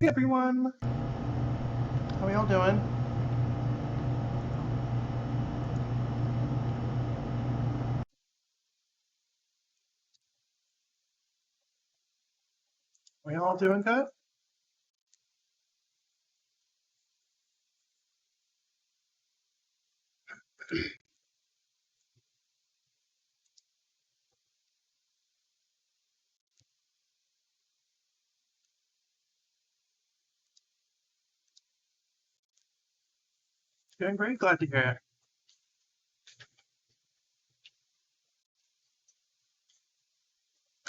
Hey everyone! How y'all doing? We all doing good? Doing great, glad to hear it.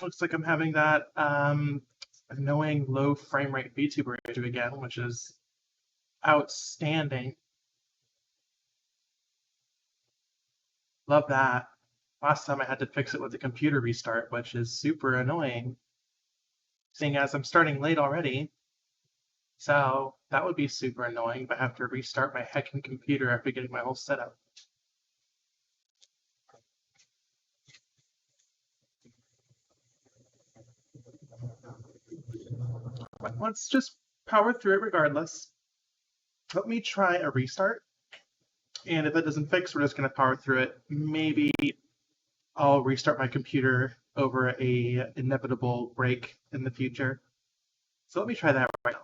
Looks like I'm having that annoying low frame rate VTuber issue again, which is outstanding. Love that. Last time I had to fix it with a computer restart, which is super annoying, seeing as I'm starting late already. So that would be super annoying if I have to restart my heckin' computer after getting my whole setup. But let's just power through it regardless. Let me try a restart. And if it doesn't fix, we're just going to power through it. Maybe I'll restart my computer over a inevitable break in the future. So let me try that right now.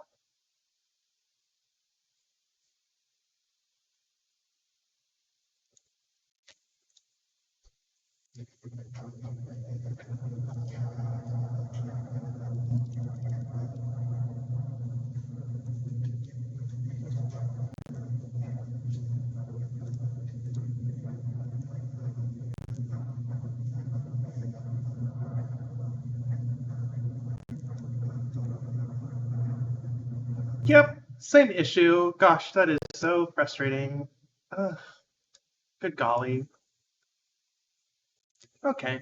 Yep, same issue. Gosh, that is so frustrating. Ugh, good golly. Okay.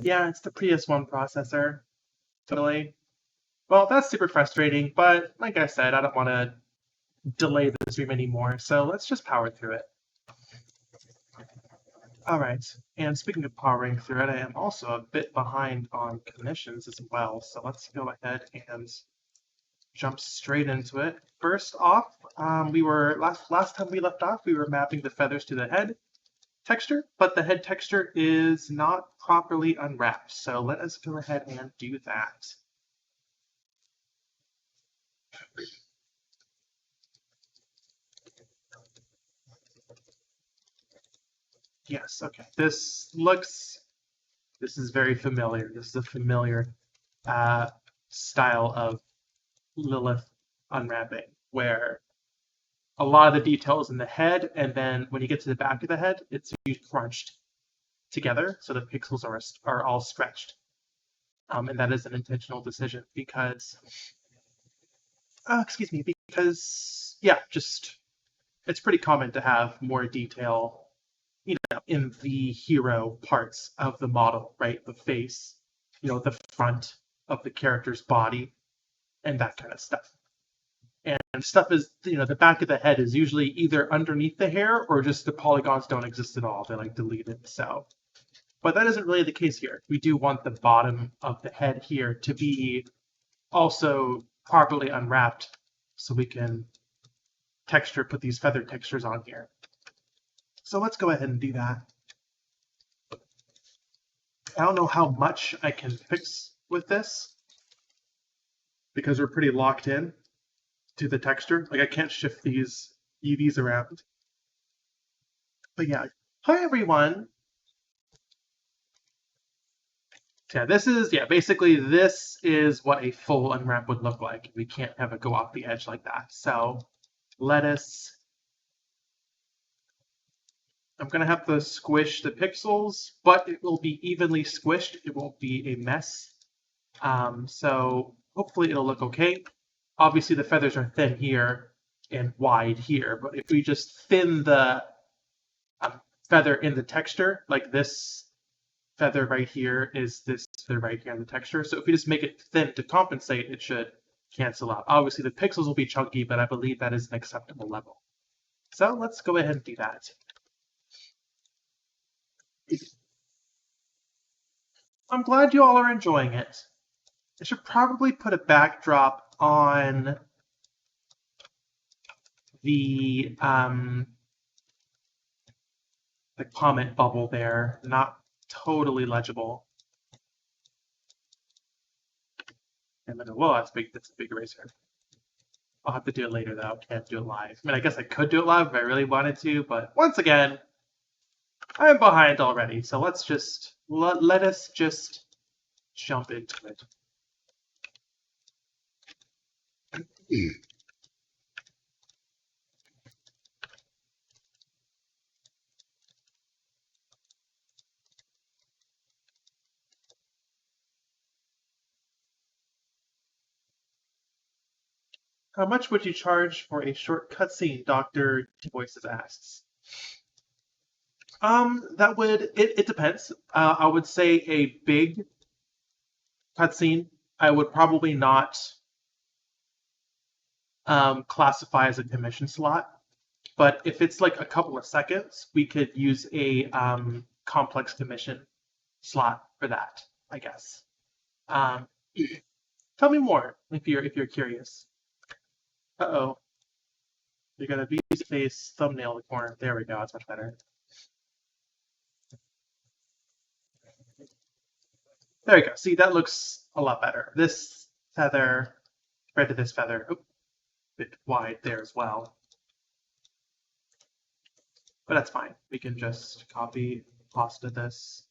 Yeah, it's the PS1 processor. Totally. Well, that's super frustrating, but like I said, I don't want to delay the stream anymore, so let's just power through it. Alright, and speaking of powering through it, I am also a bit behind on commissions as well, so let's go ahead and jump straight into it. First off, we were last time we left off, we were mapping the feathers to the head texture, but the head texture is not properly unwrapped, so let us go ahead and do that. Yes, okay. This is very familiar. This is a familiar style of Lilith unwrapping, where a lot of the details in the head, and then when you get to the back of the head, it's crunched together, so the pixels are all stretched. And that is an intentional decision because, excuse me, because yeah, just it's pretty common to have more detail, in the hero parts of the model, right? The face, the front of the character's body, and that kind of stuff. And stuff is, the back of the head is usually either underneath the hair or just the polygons don't exist at all. They're like deleted. So, but that isn't really the case here. We do want the bottom of the head here to be also properly unwrapped so we can put these feather textures on here. So let's go ahead and do that. I don't know how much I can fix with this because we're pretty locked in to the texture. Like I can't shift these UVs around. But yeah, hi everyone. Yeah, basically this is what a full unwrap would look like. We can't have it go off the edge like that. So I'm gonna have to squish the pixels, but it will be evenly squished. It won't be a mess. So hopefully it'll look okay. Obviously the feathers are thin here and wide here, but if we just thin the feather in the texture, like this feather right here is this feather right here in the texture. So if we just make it thin to compensate, it should cancel out. Obviously the pixels will be chunky, but I believe that is an acceptable level. So let's go ahead and do that. I'm glad you all are enjoying it. I should probably put a backdrop on the comment bubble there. Not totally legible. And then, whoa, that's big. That's a big eraser. I'll have to do it later though. Can't do it live. I mean, I guess I could do it live if I really wanted to, but once again, I'm behind already. So let's just let us just jump into it. How much would you charge for a short cutscene? Dr. T Voices asks. That would it depends. I would say a big cutscene, I would probably not classify as a commission slot. But if it's like a couple of seconds, we could use a complex commission slot for that, I guess. Tell me more if you're curious. Uh-oh. You got a V's face thumbnail in the corner. There we go. It's much better. There we go. See, that looks a lot better. This feather, compared to this feather, a bit wide there as well. But that's fine. We can just copy, pasta this.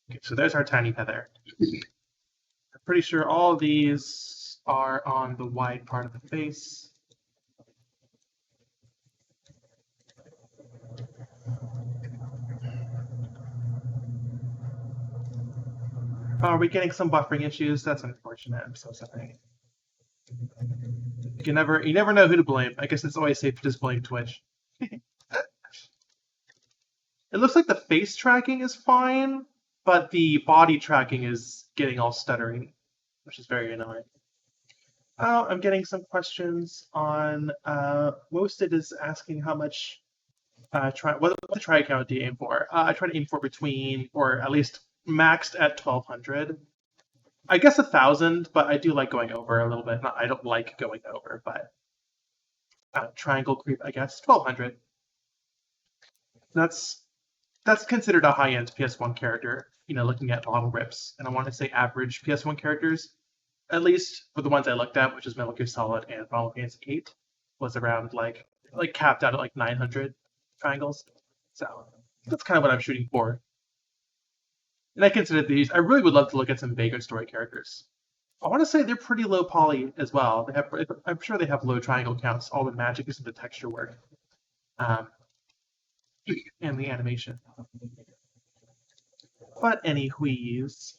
Okay, so there's our tiny feather. I'm pretty sure all of these are on the wide part of the face. Oh, are we getting some buffering issues? That's unfortunate. I'm so sorry. You never know who to blame. I guess it's always safe to just blame Twitch. It looks like the face tracking is fine, but the body tracking is getting all stuttery, which is very annoying. I'm getting some questions on Woasted is asking how much what the try count do you aim for? I try to aim for between, or at least maxed at 1200. I guess 1000, but I do like going over a little bit. I don't like going over, but triangle creep, I guess 1200. That's considered a high-end PS1 character. You know, looking at model rips, and I want to say average PS1 characters, at least for the ones I looked at, which is Metal Gear Solid and Final Fantasy VIII, was around like capped out at like 900 triangles. So that's kind of what I'm shooting for. And I consider these. I really would love to look at some Vagrant story characters. I want to say they're pretty low poly as well. They have, I'm sure they have low triangle counts. All the magic is in the texture work, and the animation. But anywho's,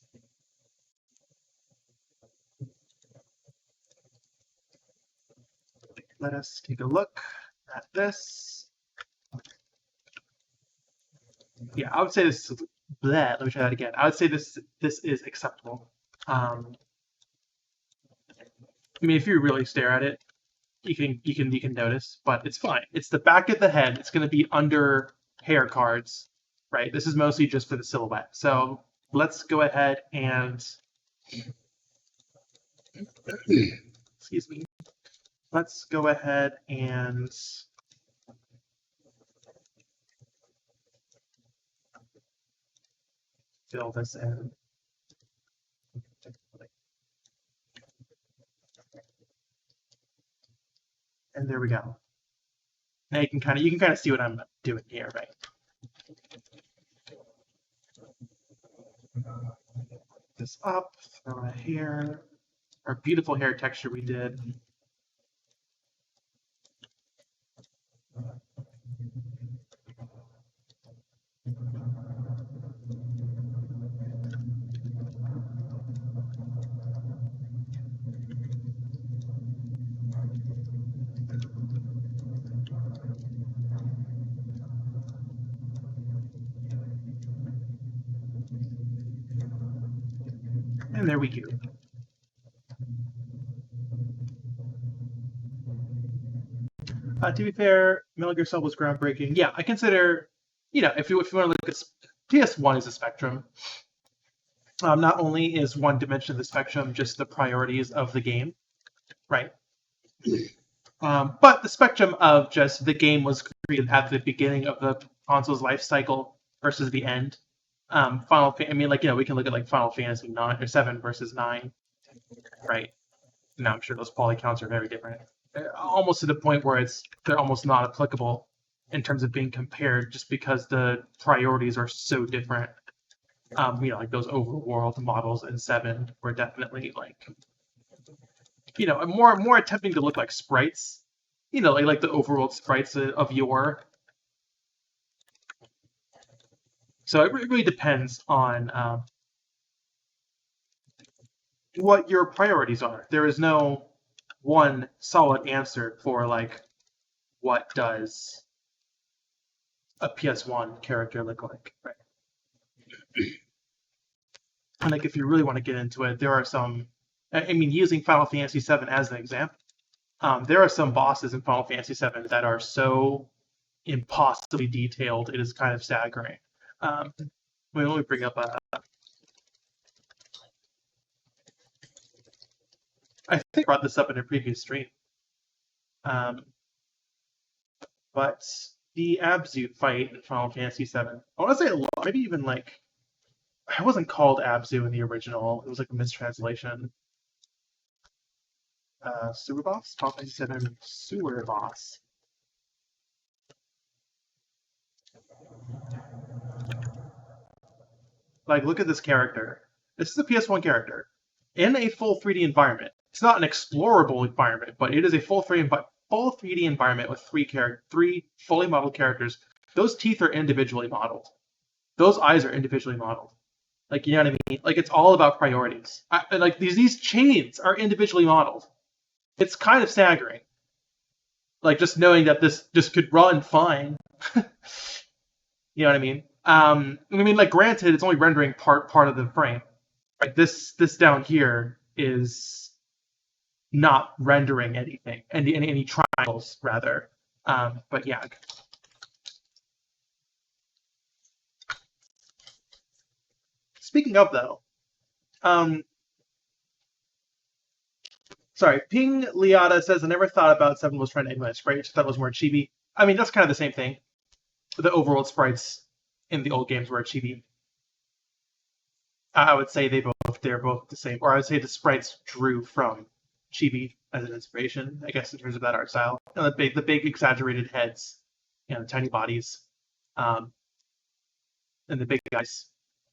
let us take a look at this. Yeah, I would say this is bleh, let me try that again. I would say this is acceptable. I mean, if you really stare at it, you can notice, but it's fine. It's the back of the head. It's going to be under hair cards, right? This is mostly just for the silhouette. So let's go ahead and excuse me. Let's go ahead and fill this in. And there we go. Now you can kind of see what I'm doing here, right? This up, throw a hair, our beautiful hair texture we did. And there we go. To be fair, Metal Gear Solid was groundbreaking. Yeah, I consider, if you want to look at PS1 as a spectrum, not only is one dimension of the spectrum just the priorities of the game, right? But the spectrum of just the game was created at the beginning of the console's life cycle versus the end. We can look at like Final Fantasy 9 or 7 versus 9, right? Now I'm sure those poly counts are very different, almost to the point where they're almost not applicable in terms of being compared, just because the priorities are so different. Like those overworld models in 7 were definitely like, more attempting to look like sprites, like the overworld sprites of yore. So it really depends on what your priorities are. There is no one solid answer for like what does a PS1 character look like, right? And like if you really want to get into it, there are some. I mean, using Final Fantasy VII as an example, there are some bosses in Final Fantasy VII that are so impossibly detailed, it is kind of staggering. Let me bring up I think I brought this up in a previous stream. But the Abzu fight in Final Fantasy VII, I want to say a lot, maybe even like, it wasn't called Abzu in the original. It was like a mistranslation. Sewer Boss? Final Fantasy VII Sewer Boss. Like, look at this character. This is a PS1 character in a full 3D environment. It's not an explorable environment, but it is a full 3D environment with three fully modeled characters. Those teeth are individually modeled. Those eyes are individually modeled. Like, you know what I mean? Like, it's all about priorities. Like, these chains are individually modeled. It's kind of staggering. Like, just knowing that this just could run fine. You know what I mean? Like, granted, it's only rendering part of the frame. Like, this down here is not rendering anything, any triangles, rather. But yeah. Speaking of, though, sorry, Ping Liata says, I never thought about 7 was trying to emulate sprite, just thought it was more chibi. I mean, that's kind of the same thing. The overworld sprites in the old games were chibi. I would say they're both the same, or I would say the sprites drew from chibi as an inspiration, I guess, in terms of that art style. The big exaggerated heads, the tiny bodies, and the big guys,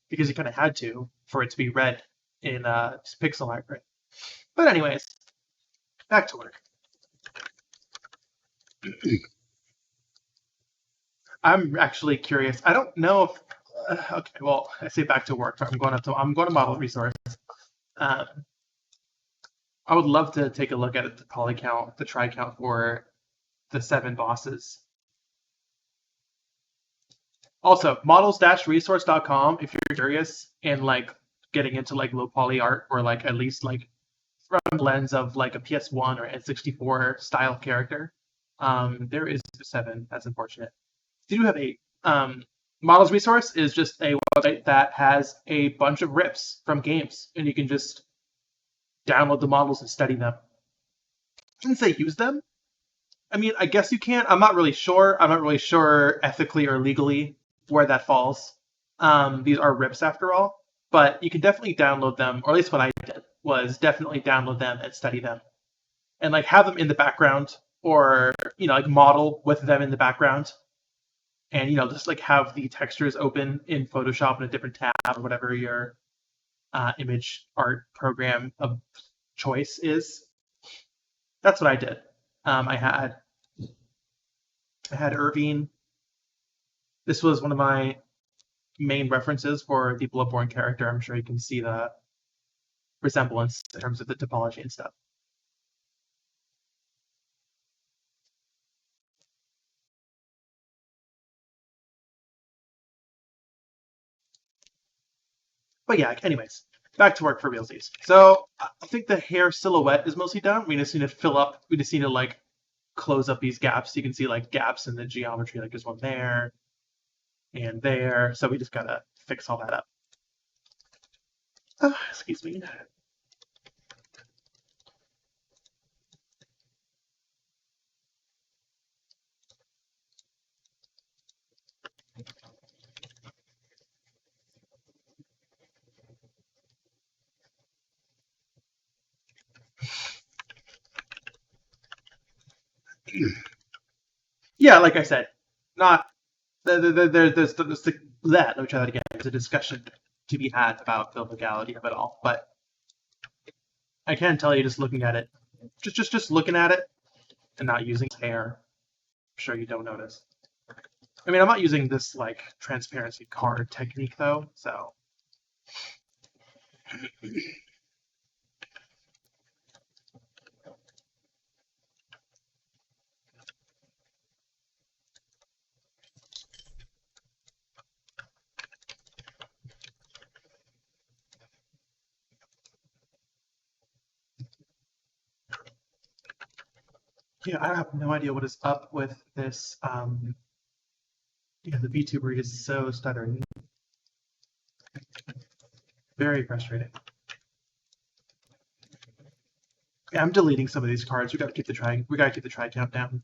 because you kind of had to for it to be read in pixel art. Right? But anyways, back to work. I'm actually curious. I don't know if. Okay, well, I say back to work. I'm going to model resource. I would love to take a look at the poly count, the try count for the 7 bosses. Also, models-resource.com if you're curious and like getting into like low poly art, or like at least like from the lens of like a PS1 or N64 style character. There is 7. That's unfortunate. They do have 8. Models Resource is just a website that has a bunch of rips from games, and you can just download the models and study them. I didn't say use them. I mean, I guess you can. I'm not really sure. I'm not really sure ethically or legally where that falls. These are rips after all, but you can definitely download them, or at least what I did was definitely download them and study them, and like have them in the background, or like model with them in the background. And just like have the textures open in Photoshop in a different tab, or whatever your image art program of choice is. That's what I did. I had Irvine. This was one of my main references for the Bloodborne character. I'm sure you can see the resemblance in terms of the topology and stuff. But yeah, anyways, back to work for realsies. So I think the hair silhouette is mostly done. We just need to fill up. We just need to like close up these gaps. You can see like gaps in the geometry. Like there's one there and there. So we just gotta fix all that up. Excuse me. Yeah, like I said, not there's let me try that again. There's a discussion to be had about the legality of it all, but I can tell you just looking at it, just looking at it and not using hair, I'm sure you don't notice. I mean, I'm not using this like transparency card technique though, so. Yeah, I have no idea what is up with this. Yeah, the VTuber is so stuttering. Very frustrating. Yeah, I'm deleting some of these cards. We gotta keep the try count down.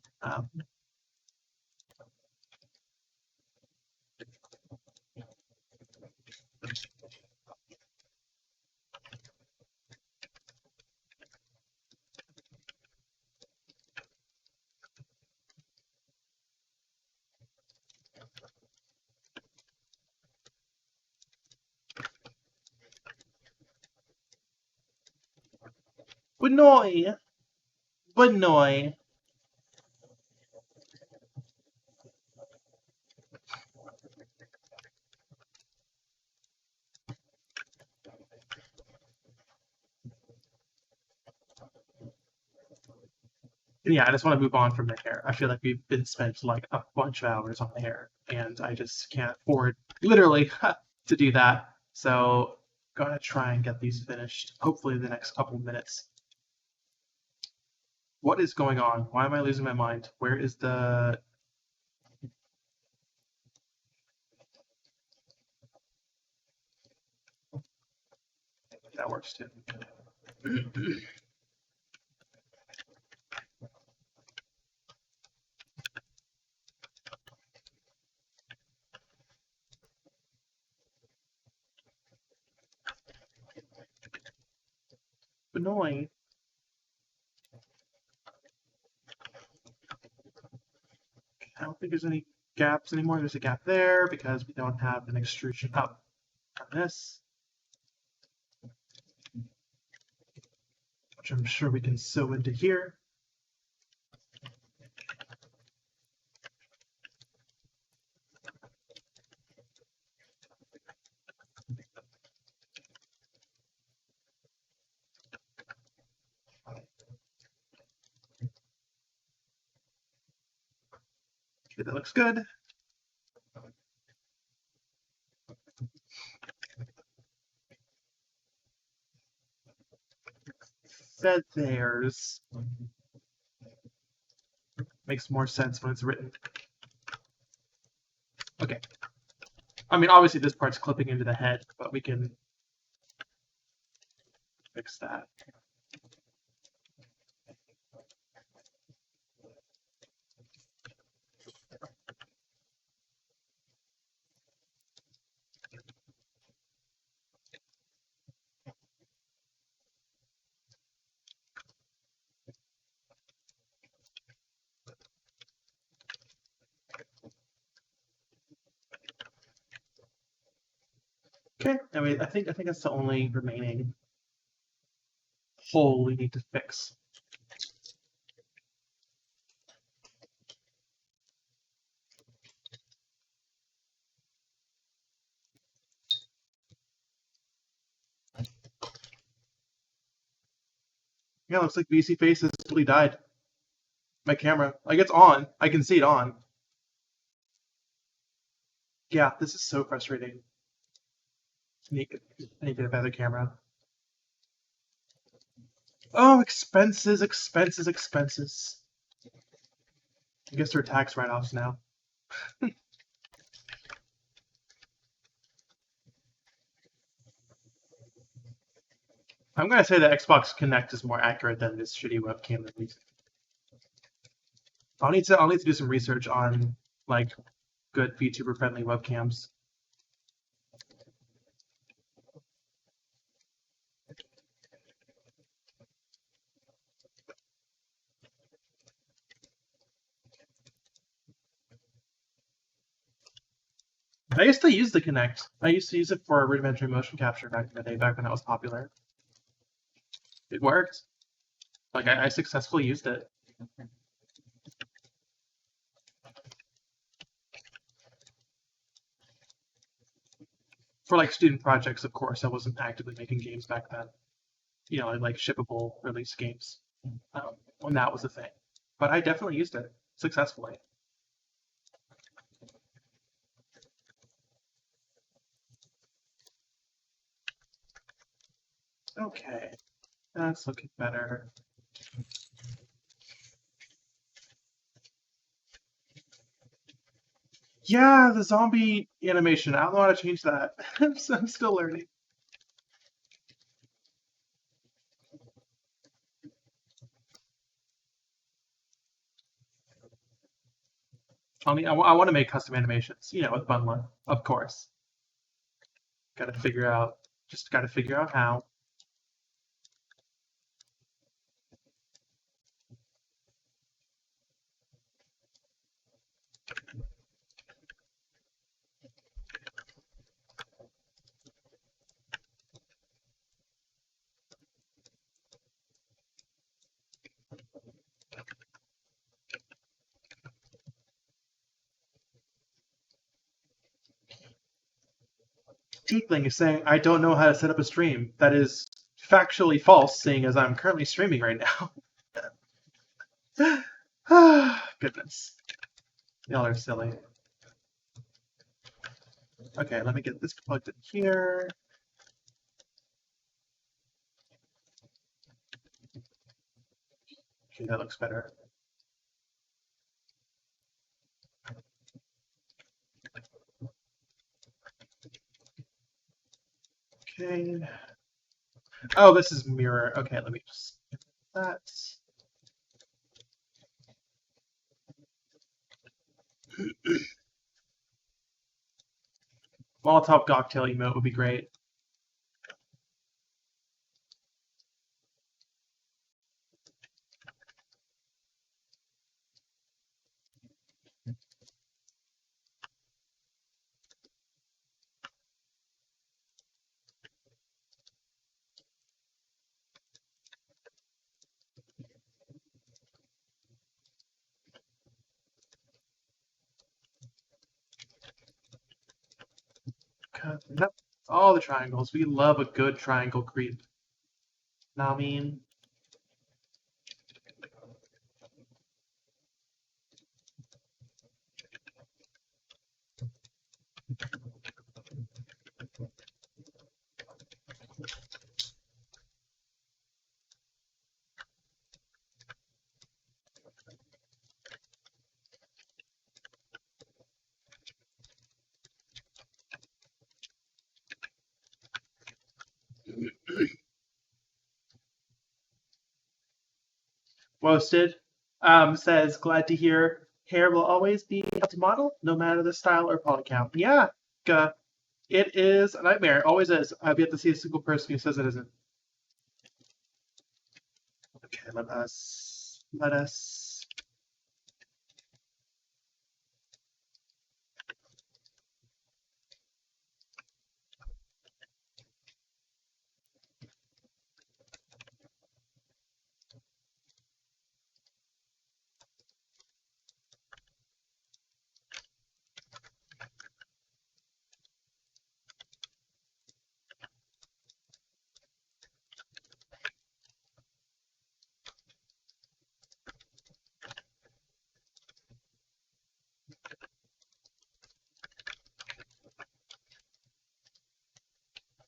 Benoy, Benoy. Yeah, I just want to move on from the hair. I feel like we've been spent like a bunch of hours on the hair, and I just can't afford, literally, to do that. So, gonna try and get these finished, hopefully in the next couple of minutes. What is going on? Why am I losing my mind? Where is the... That works too. Annoying. I don't think there's any gaps anymore. There's a gap there because we don't have an extrusion up on this, which I'm sure we can sew into here. Okay, that looks good. Feathers. Makes more sense when it's written. Okay. I mean, obviously this part's clipping into the head, but we can fix that. Okay, I mean, I think that's the only remaining hole we need to fix. Yeah, looks like VC Face has totally died. My camera, like it's on. I can see it on. Yeah, this is so frustrating. I need to get a better camera. Oh, expenses, expenses, expenses. I guess they're tax write-offs now. I'm gonna say that Xbox Connect is more accurate than this shitty webcam at least. I'll need to do some research on like good VTuber friendly webcams. I used to use the Kinect. I used to use it for rudimentary motion capture back in the day, back when that was popular. It worked. Like I successfully used it. For like student projects, of course. I wasn't actively making games back then. You know, like shippable release games when that was a thing. But I definitely used it successfully. Okay, that's looking better. Yeah, the zombie animation. I don't know how to change that. I'm still learning. I want to make custom animations, you know, with Bundler, of course. Got to figure out how. Tiefling is saying, I don't know how to set up a stream. That is factually false, seeing as I'm currently streaming right now. Goodness. Y'all are silly. Okay, let me get this plugged in here. Okay, that looks better. Okay. Oh, this is mirror. Okay, let me just get that. Molotov cocktail emote would be great. Nope. All the triangles. We love a good triangle creep. Know what I mean? Roasted says, glad to hear hair will always be up to model, no matter the style or poly count. Yeah, it is a nightmare. It always is. I've yet to see a single person who says it isn't. Okay, let us.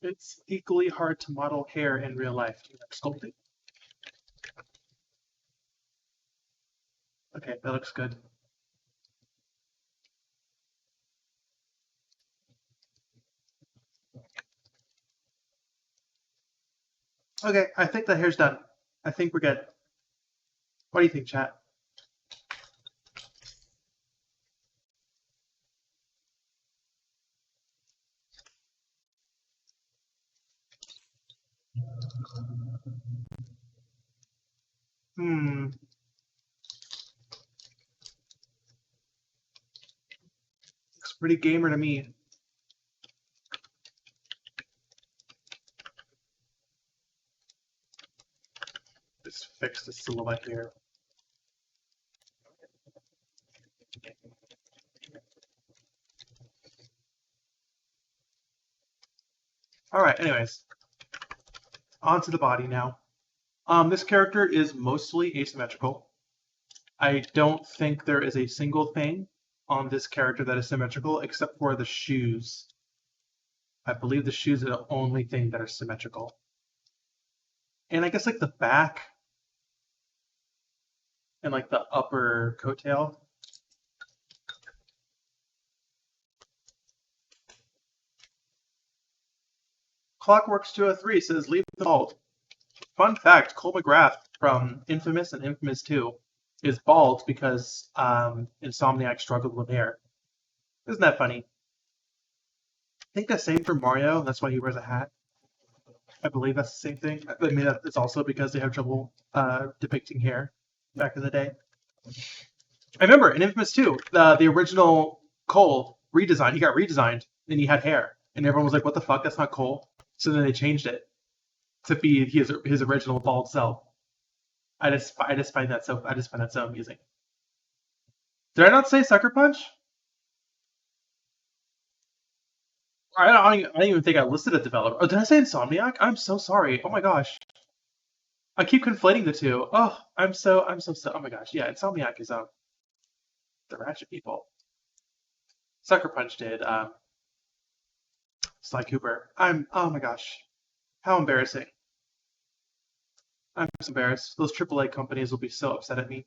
It's equally hard to model hair in real life. Do you like sculpting? Okay, that looks good. Okay, I think the hair's done. I think we're good. What do you think, chat? Hmm. Looks pretty gamer to me. Just fix the silhouette here. Alright, anyways. On to the body now. This character is mostly asymmetrical. I don't think there is a single thing on this character that is symmetrical except for the shoes. I believe the shoes are the only thing that are symmetrical. And I guess like the back and like the upper coattail. Clockworks 203 says leave the bald. Fun fact, Cole McGrath from Infamous and Infamous 2 is bald because Insomniac struggled with hair. Isn't that funny? I think the same for Mario, that's why he wears a hat. I believe that's the same thing. I mean, it's also because they have trouble depicting hair back in the day. I remember in Infamous 2, the original Cole redesign, he got redesigned and he had hair. And everyone was like, what the fuck, that's not Cole. So then they changed it to be his original bald self. I just find that so amusing. Did I not say Sucker Punch? I don't even think I listed a developer. Oh, did I say Insomniac? I'm so sorry. Oh my gosh. I keep conflating the two. Oh, I'm so oh my gosh. Yeah, Insomniac is the Ratchet people. Sucker Punch did Sly Cooper. Oh my gosh. How embarrassing. I'm so embarrassed. Those AAA companies will be so upset at me.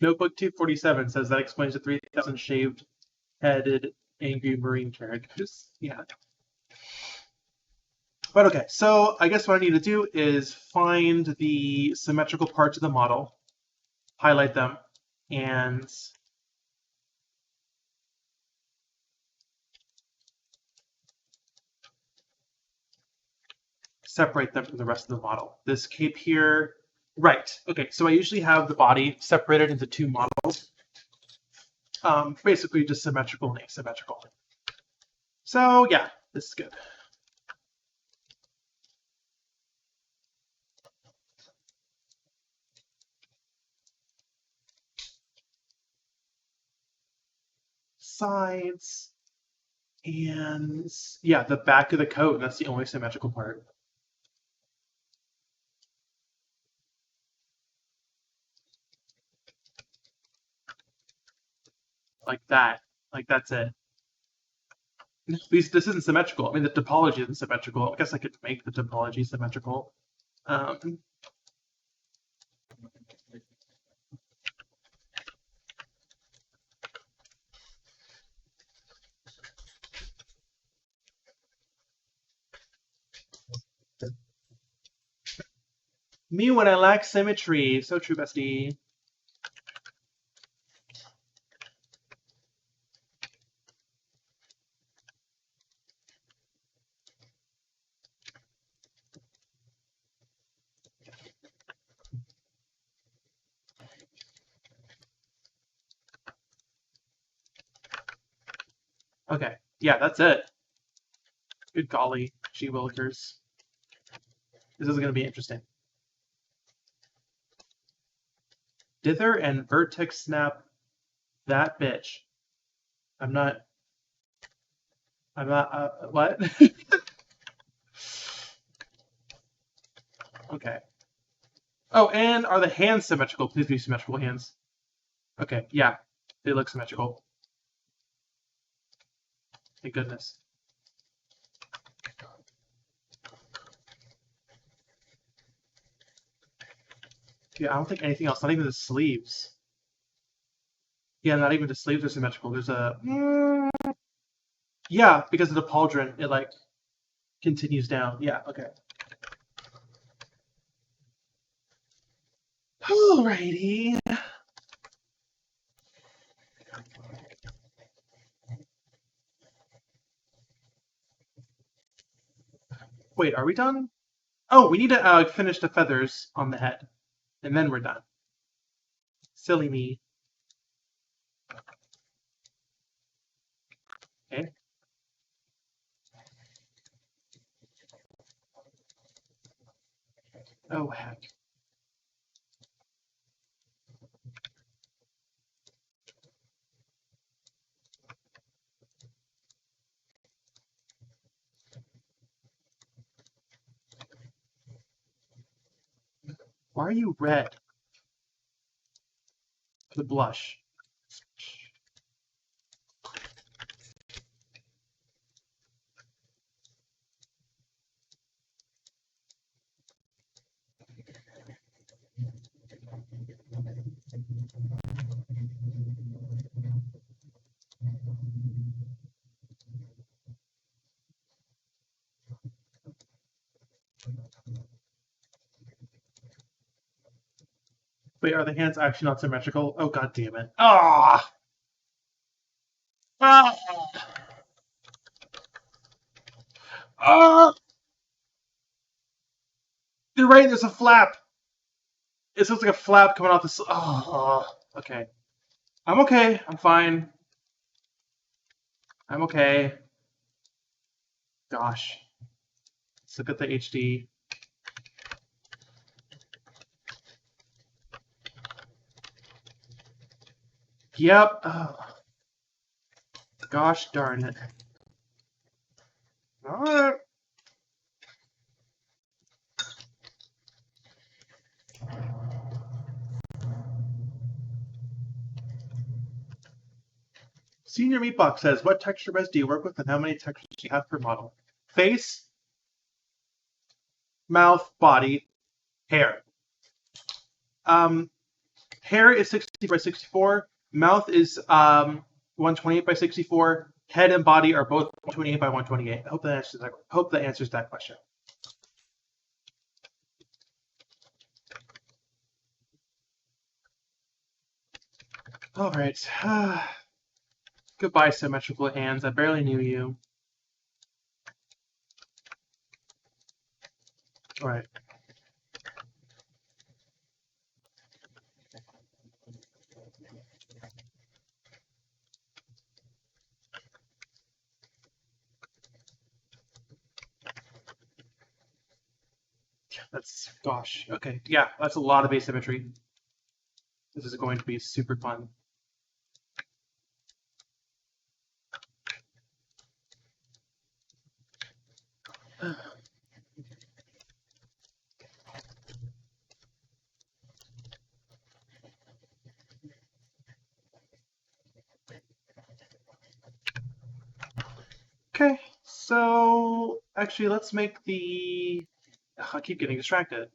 Notebook 247 says that explains the 3,000 shaved headed angry marine characters. Yeah. But okay, so I guess what I need to do is find the symmetrical parts of the model, highlight them, and separate them from the rest of the model. This cape here, right. Okay, so I usually have the body separated into two models, basically just symmetrical and asymmetrical. So yeah, this is good. Sides, and yeah, the back of the coat, that's the only symmetrical part. Like that. Like that's it. This isn't symmetrical. I mean, the topology isn't symmetrical. I guess I could make the topology symmetrical. Me when I lack symmetry. So true, bestie. Okay, yeah, that's it. Good golly, gee willikers. This is going to be interesting. Dither and vertex snap that bitch. I'm not, what? Okay. Oh, and are the hands symmetrical? Please be symmetrical hands. Okay, yeah, they look symmetrical. Thank goodness. Yeah, I don't think anything else, not even the sleeves. Yeah, not even the sleeves are symmetrical. There's a... Yeah, because of the pauldron, it like continues down. Yeah, okay. Alrighty. Wait, are we done? Oh, we need to finish the feathers on the head, and then we're done. Silly me. Okay. Oh, heck. Why are you red? The blush. Wait, are the hands actually not symmetrical? Oh, god damn it. Ah! Ah! Ah! You're right, there's a flap. It looks like a flap coming off this. Oh, okay. I'm okay. I'm fine. I'm okay. Gosh. Let's look at the HD. Yep. Oh. Gosh darn it. Alright. Senior Meatbox says, what texture res do you work with and how many textures do you have per model? Face, mouth, body, hair. Hair is 60 by 64. Mouth is 128 by 64. Head and body are both 128 by 128. Hope that answers that question. All right. Goodbye, symmetrical hands. I barely knew you. All right. That's, gosh. Okay. Yeah, that's a lot of asymmetry. This is going to be super fun. Okay, so actually let's make the... I keep getting distracted.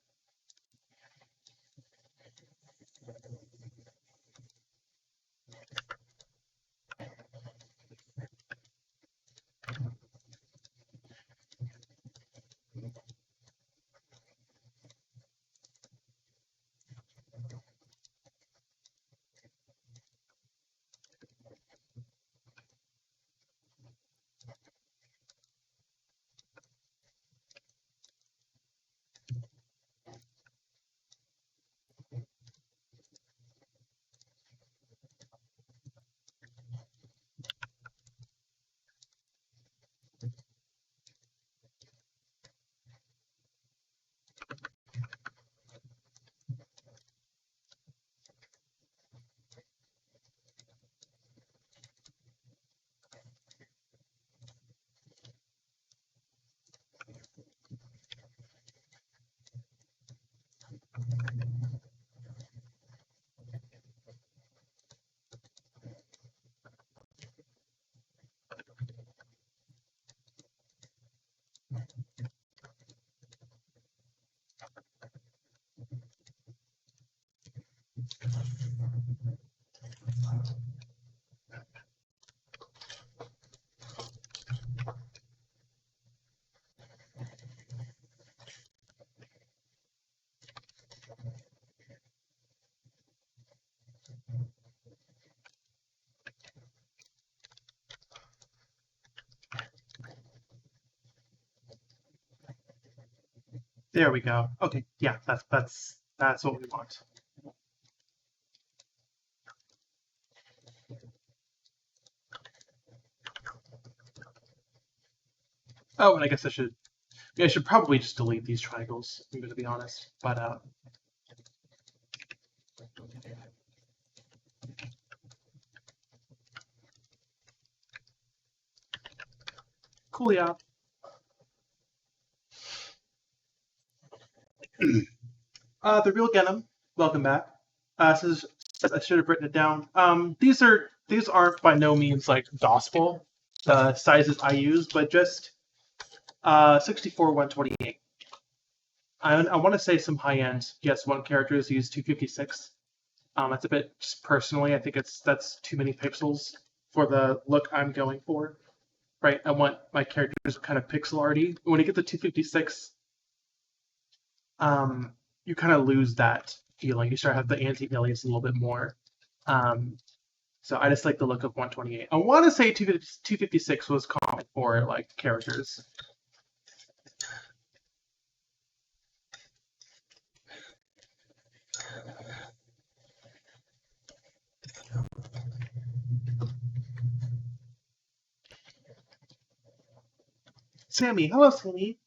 There we go. Okay, yeah, that's what we want. Oh, and I guess I should probably just delete these triangles, I'm going to be honest. But cool, yeah. The real Genom, welcome back. Says I should have written it down. These aren't by no means like gospel sizes I use, but just 64 128. I want to say some high end. Yes, one characters use 256. That's a bit just personally. I think that's too many pixels for the look I'm going for. Right, I want my characters kind of pixel arty. When you get to 256, you kind of lose that feeling. You start to have the anti-alias a little bit more. So I just like the look of 128. I want to say 256 was common for like characters. Sammy, hello Sammy.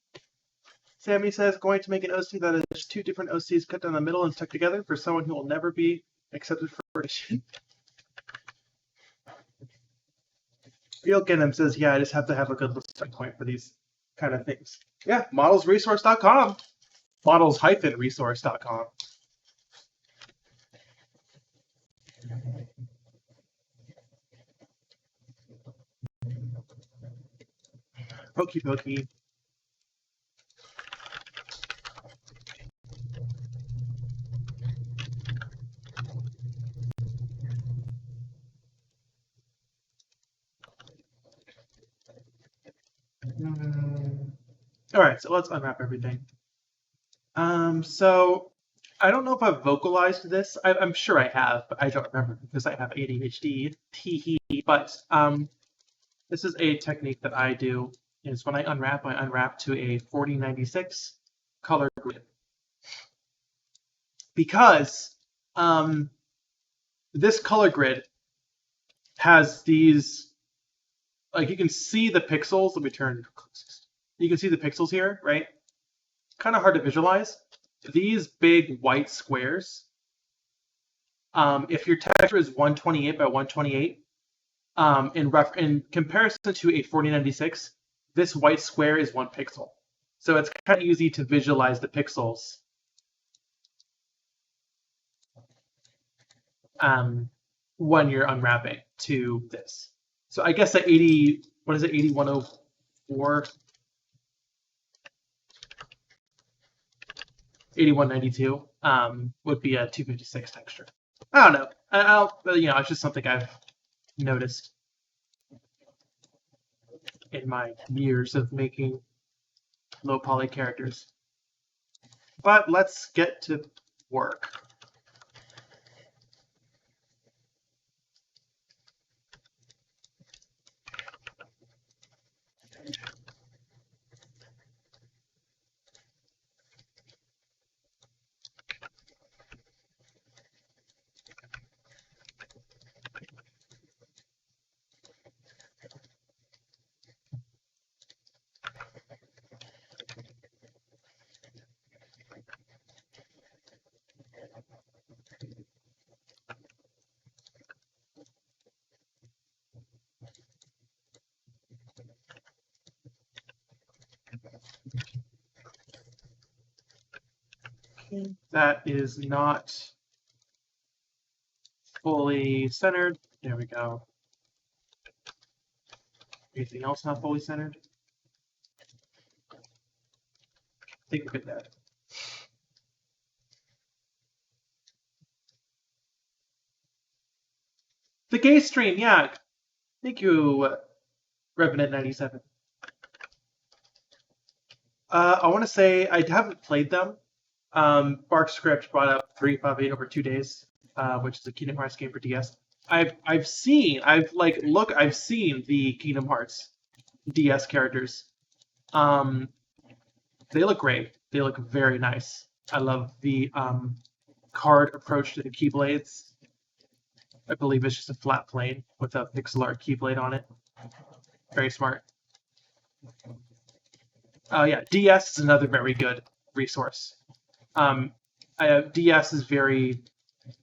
Sammy says going to make an OC that is two different OCs cut down the middle and stuck together for someone who will never be accepted for audition. Real Genom says, yeah, I just have to have a good starting point for these kind of things. Yeah, modelsresource.com. Models-resource.com. Pokey pokey. All right, so let's unwrap everything. So I don't know if I've vocalized this. I'm sure I have, but I don't remember because I have ADHD. Tee. But this is a technique that I do. Is when I unwrap to a 4096 color grid because this color grid has these. Like you can see the pixels. Let me turn closest. You can see the pixels here, right? Kind of hard to visualize. These big white squares, if your texture is 128 by 128, in comparison to a 4096, this white square is 1 pixel. So it's kind of easy to visualize the pixels when you're unwrapping to this. So I guess at 80, what is it, 8104? 8192 would be a 256 texture. I don't know. It's just something I've noticed in my years of making low poly characters. But let's get to work. That is not fully centered. There we go. Anything else not fully centered? I think we're good there. The gay stream, yeah. Thank you, Revenant97. I want to say I haven't played them. Bark Script brought up 358 over 2 days, which is a Kingdom Hearts game for DS. I've seen the Kingdom Hearts DS characters. They look great. They look very nice. I love the card approach to the Keyblades. I believe it's just a flat plane with a pixel art Keyblade on it. Very smart. Yeah, DS is another very good resource. DS is very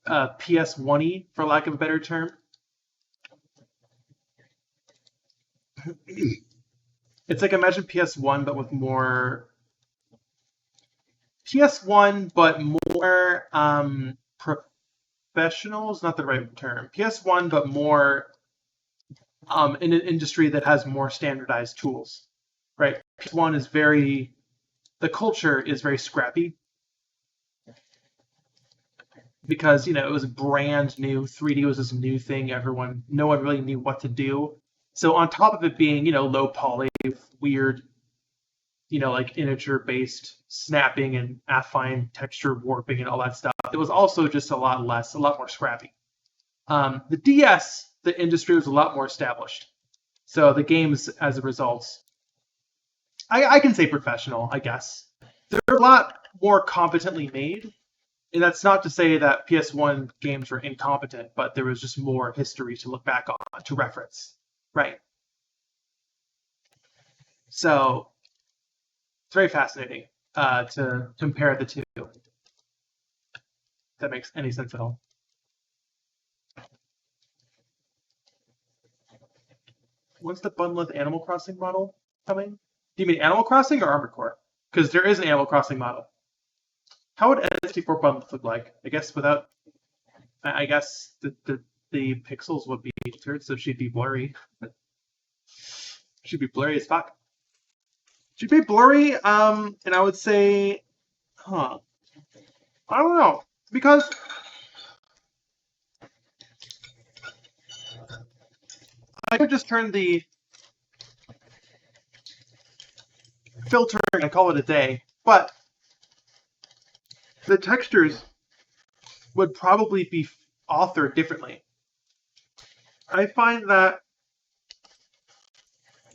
PS1-y, for lack of a better term. It's like imagine PS1, but with more PS1, but more professional is not the right term. PS1, but more in an industry that has more standardized tools, right? PS1 is the culture is very scrappy because it was brand new. 3D was this new thing. No one really knew what to do. So on top of it being low poly, weird, like integer-based snapping and affine texture warping and all that stuff, it was also just a lot more scrappy. The DS, the industry was a lot more established. So the games, as a result, I can say professional, I guess. They're a lot more competently made. And that's not to say that PS1 games were incompetent, but there was just more history to look back on, to reference. Right. So it's very fascinating to compare the two. If that makes any sense at all. When's the bundled Animal Crossing model coming? Do you mean Animal Crossing or Armored Core? Because there is an Animal Crossing model. How would N64 bundles look like? I guess the pixels would be altered, so she'd be blurry. She'd be blurry as fuck. She'd be blurry, and I would say, I don't know, because I could just turn the filter and call it a day, but the textures would probably be authored differently. I find that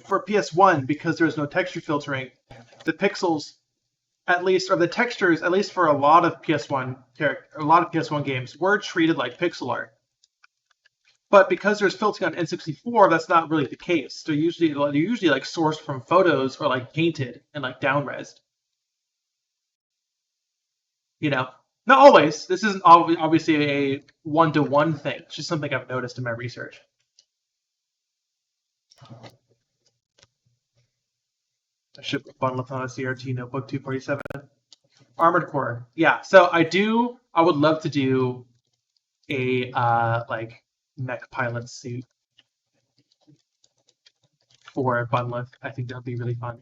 for PS1, because there's no texture filtering, the pixels, at least, or the textures, at least for a lot of PS1 games, were treated like pixel art. But because there's filtering on N64, that's not really the case. They're usually like sourced from photos or like painted and like down-resed. Not always. This isn't obviously a one-to-one thing. It's just something I've noticed in my research. I should bundle on a CRT notebook 247. Armored Core. Yeah. So I would love to do a like mech pilot suit for Bunlith. I think that would be really fun.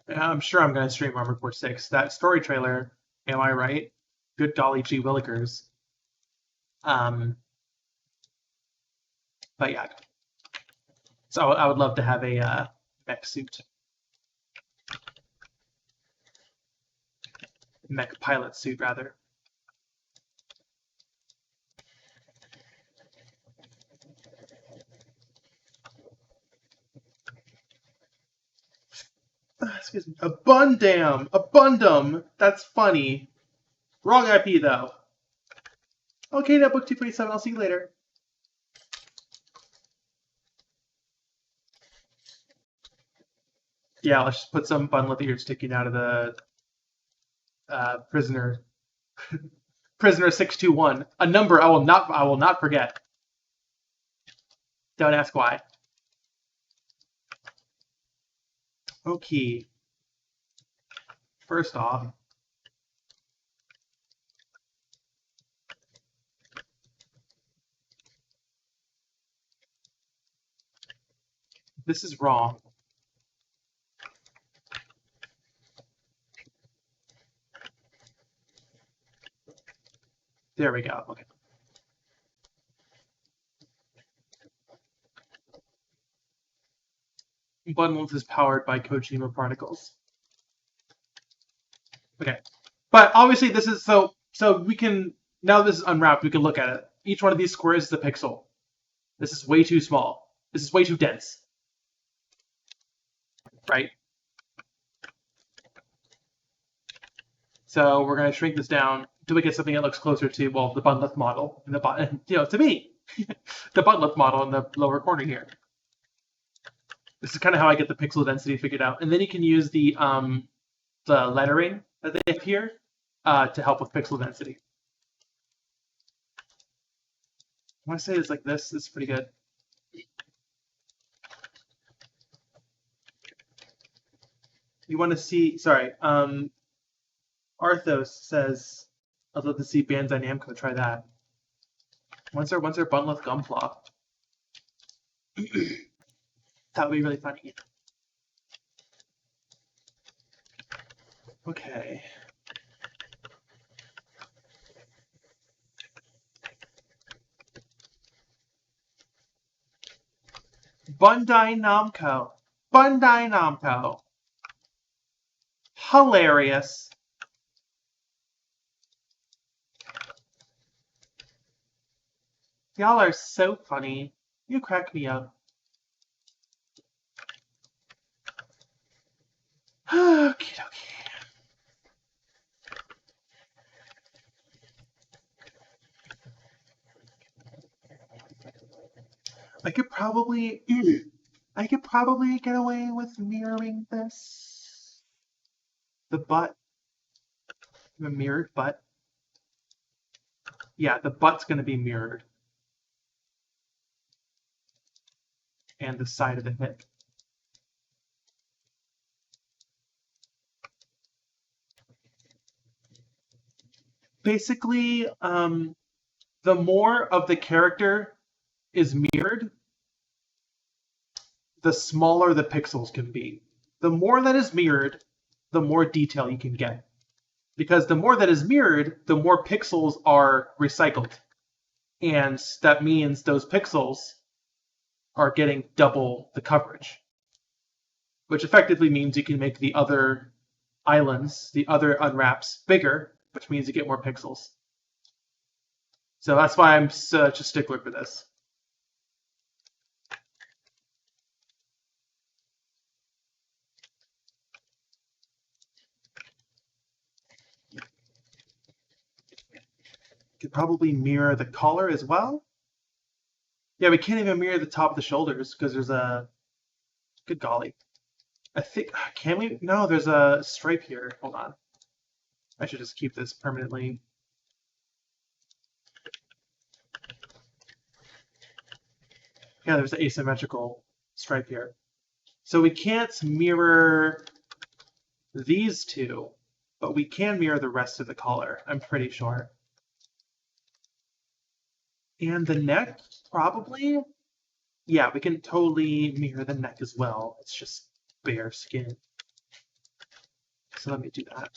I'm sure I'm going to stream Armored Core 6. That story trailer, am I right? Good golly gee willikers. But yeah. So I would love to have a mech suit. Mech pilot suit, rather. Excuse me. A Bundum. That's funny. Wrong IP, though. Okay, Notebook 247. I'll see you later. Yeah, let's just put some bundle ears sticking out of the prisoner. Prisoner 621. A number I will not forget. Don't ask why. Okay. First off, this is wrong. There we go. Okay. Bundled is powered by Kojima particles. Okay. But obviously this is so we can now this is unwrapped, we can look at it. Each one of these squares is a pixel. This is way too small. This is way too dense. Right? So we're going to shrink this down until we get something that looks closer to, well, the bundled model in the to me, the bundled model in the lower corner here. This is kind of how I get the pixel density figured out. And then you can use the lettering that they have here to help with pixel density. I want to say it's like this. This is pretty good. You want to see, sorry, Arthos says, I'd love to see Bandai Namco try that. When's our bundled Gunpla? That would be really funny. Okay. Bandai Namco. Bandai Namco. Hilarious. Y'all are so funny. You crack me up. Okie dokie. I could probably get away with mirroring this. The butt. The mirrored butt. Yeah, the butt's gonna be mirrored. And the side of the hip. Basically, the more of the character is mirrored, the smaller the pixels can be. The more that is mirrored, the more detail you can get. Because the more that is mirrored, the more pixels are recycled. And that means those pixels are getting double the coverage. Which effectively means you can make the other islands, the other unwraps, bigger, which means you get more pixels. So that's why I'm such a stickler for this. Could probably mirror the collar as well. Yeah, we can't even mirror the top of the shoulders because there's a... Good golly. I think... Can we? No, there's a stripe here. Hold on. I should just keep this permanently. Yeah, there's an asymmetrical stripe here. So we can't mirror these two, but we can mirror the rest of the collar, I'm pretty sure. And the neck, probably? Yeah, we can totally mirror the neck as well. It's just bare skin. So let me do that.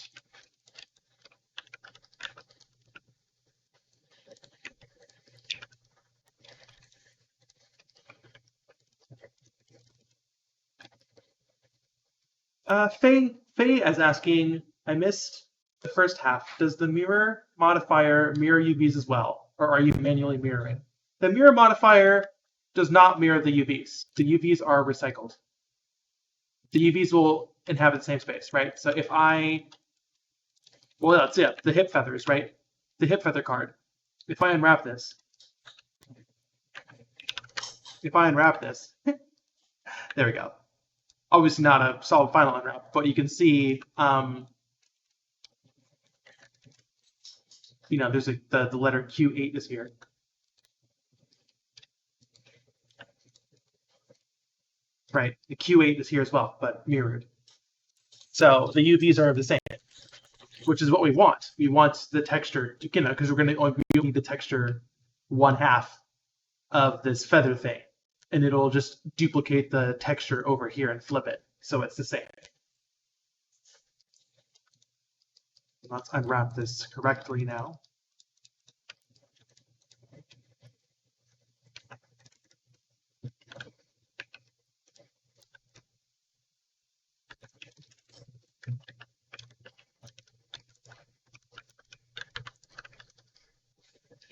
Faye is asking, I missed the first half. Does the mirror modifier mirror UVs as well, or are you manually mirroring? The mirror modifier does not mirror the UVs. The UVs are recycled. The UVs will inhabit the same space, right? So if well, that's it. The hip feathers, right? The hip feather card. If I unwrap this, there we go. Obviously not a solid final unwrap, but you can see, there's the letter Q8 is here. Right, the Q8 is here as well, but mirrored. So the UVs are the same, which is what we want. We want the texture, because we're going to only be the texture one half of this feather thing, and it'll just duplicate the texture over here and flip it, so it's the same. Let's unwrap this correctly now.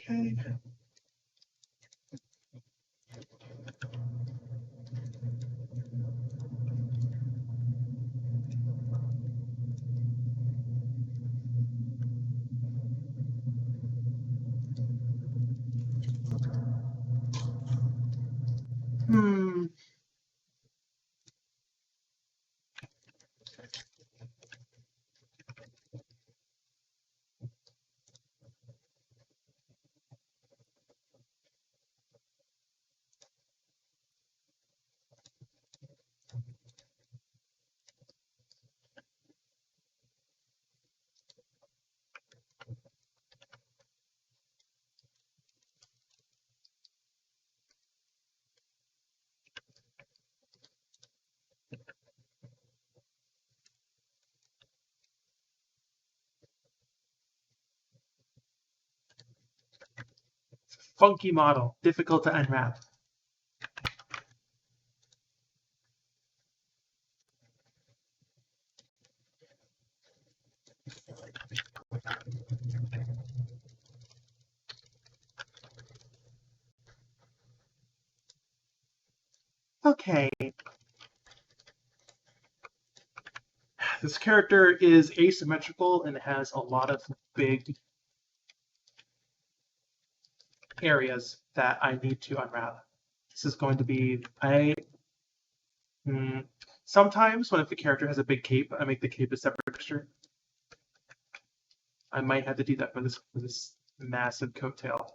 Okay. Hmm. Funky model, difficult to unwrap. Okay. This character is asymmetrical and has a lot of big areas that I need to unwrap. This is going to be sometimes when if the character has a big cape, I make the cape a separate texture. I might have to do that for this massive coattail.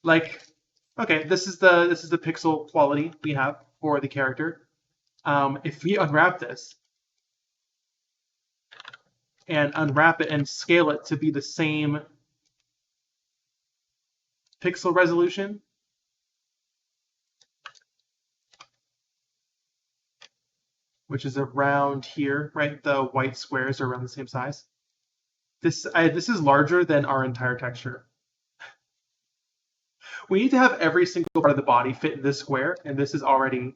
Like, okay, this is the pixel quality we have for the character. If we unwrap this and unwrap it and scale it to be the same pixel resolution, which is around here, right? The white squares are around the same size. This is larger than our entire texture. We need to have every single part of the body fit in this square, and this is already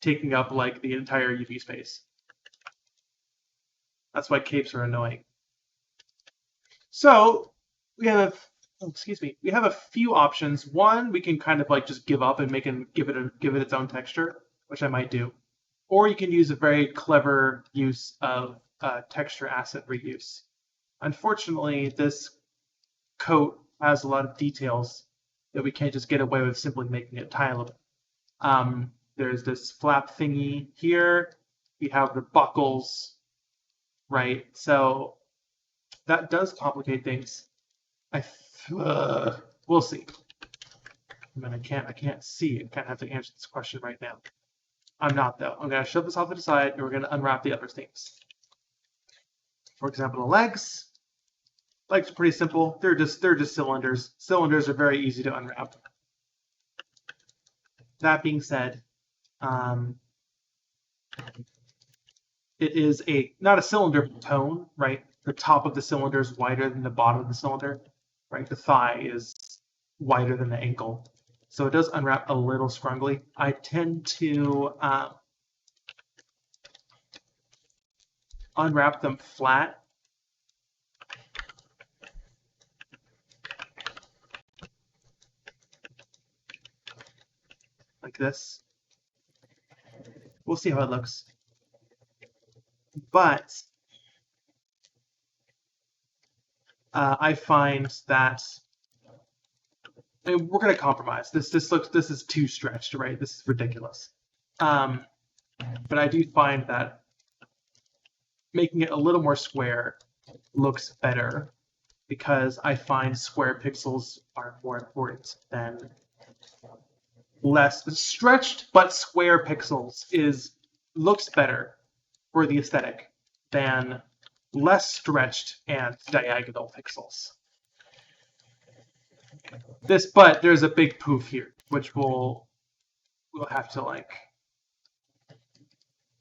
taking up like the entire UV space. That's why capes are annoying. So we have, we have a few options. One, we can kind of like just give up and give it its own texture, which I might do. Or you can use a very clever use of texture asset reuse. Unfortunately, this coat has a lot of details that we can't just get away with simply making it tileable. There's this flap thingy here. We have the buckles, right? So that does complicate things. We'll see. I mean, I can't see. I can't have to answer this question right now. I'm not though. I'm gonna shove this off to the side, and we're gonna unwrap the other things. For example, the legs. Legs are pretty simple. They're just cylinders. Cylinders are very easy to unwrap. That being said, it is not a cylinder tone, right? The top of the cylinder is wider than the bottom of the cylinder, right? The thigh is wider than the ankle. So it does unwrap a little scrungly. I tend to unwrap them flat. Like this. We'll see how it looks. But I find that we're going to compromise. This is too stretched, right? This is ridiculous. But I do find that making it a little more square looks better because I find square pixels are more important than less stretched but square pixels looks better for the aesthetic than less stretched and diagonal pixels. But there's a big poof here, which we'll have to like.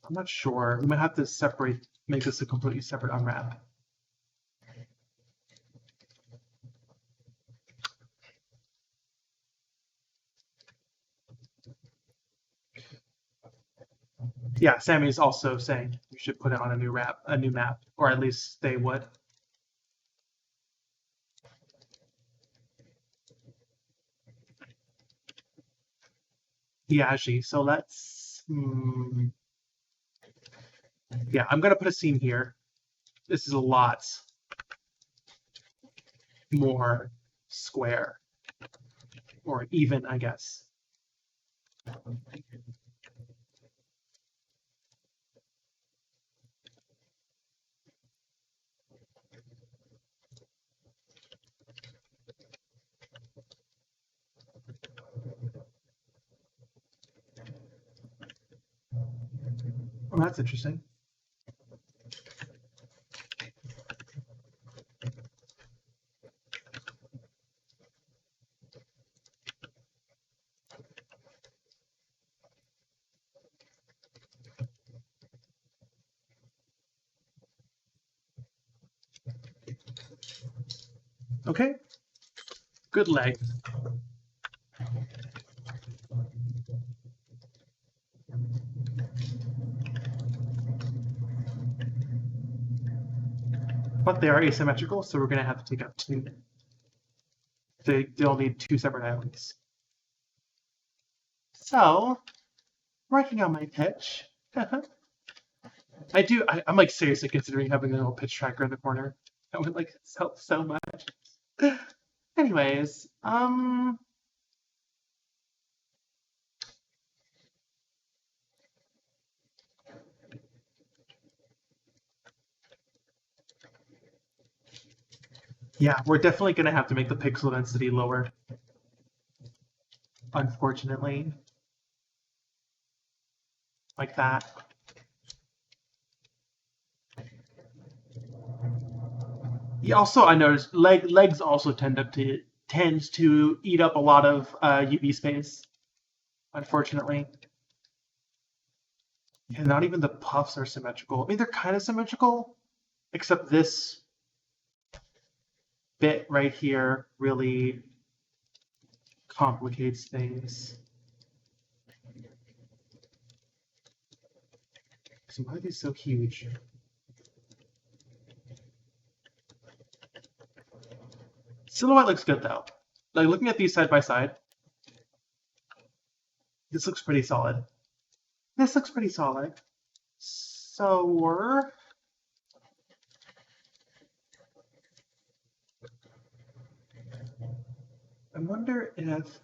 I'm not sure. We might have to make this a completely separate unwrap. Yeah, Sammy's also saying we should put it on a new map, or at least they would. Yaji. So let's, yeah, I'm gonna put a seam here. This is a lot more square, or even, I guess. Oh, that's interesting. Okay, good leg. But they are asymmetrical, so we're going to have to take out two. They'll need two separate islands. So, working on my pitch. I'm like seriously considering having a little pitch tracker in the corner. That would like help so much. Anyways, yeah, we're definitely gonna have to make the pixel density lower. Unfortunately. Like that. Yeah, also I noticed legs also tends to eat up a lot of UV space. Unfortunately. And not even the puffs are symmetrical. I mean, they're kind of symmetrical, except this bit right here really complicates things. So why are these so huge? Silhouette looks good though. Like looking at these side by side, this looks pretty solid. This looks pretty solid. So I wonder if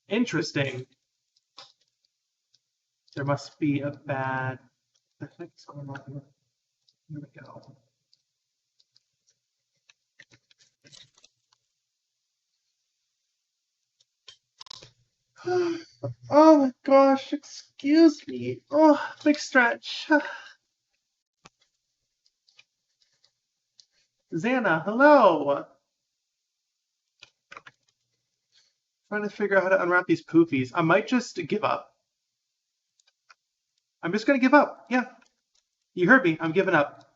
interesting. There must be a bad. The heck's going on here? Here we go. Oh my gosh, excuse me. Oh, big stretch. Xana, hello. Trying to figure out how to unwrap these poofies. I might just give up. I'm just going to give up. Yeah. You heard me. I'm giving up.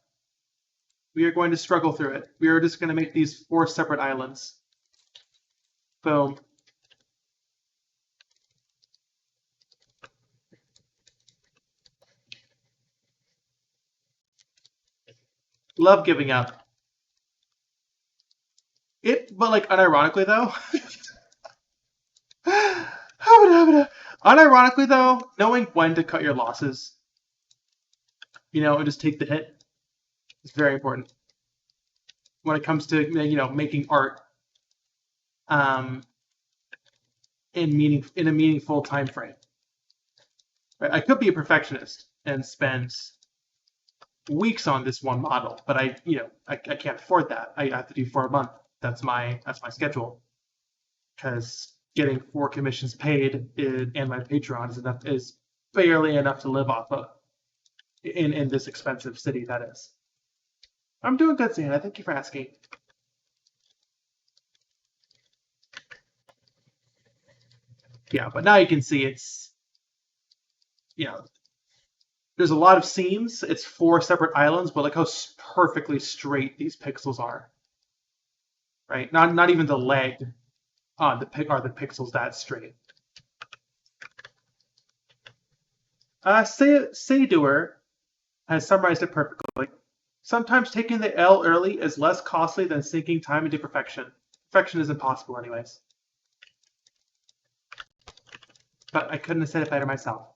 We are going to struggle through it. We are just going to make these 4 separate islands. Boom. Love giving up. But like unironically though, unironically though, knowing when to cut your losses, and just take the hit is very important when it comes to making art in a meaningful time frame. Right? I could be a perfectionist and spend weeks on this one model, but I can't afford that. I have to do 4 a month. That's my schedule. because getting 4 commissions paid and my Patreon is barely enough to live off of in this expensive city that is. I'm doing good, Santa. Thank you for asking. Yeah, but now you can see it's, there's a lot of seams. It's 4 separate islands, but look how perfectly straight these pixels are. Right? Not even the leg on the pixels that straight. Saydoer has summarized it perfectly. Sometimes taking the L early is less costly than sinking time into perfection. Perfection is impossible anyways. But I couldn't have said it better myself.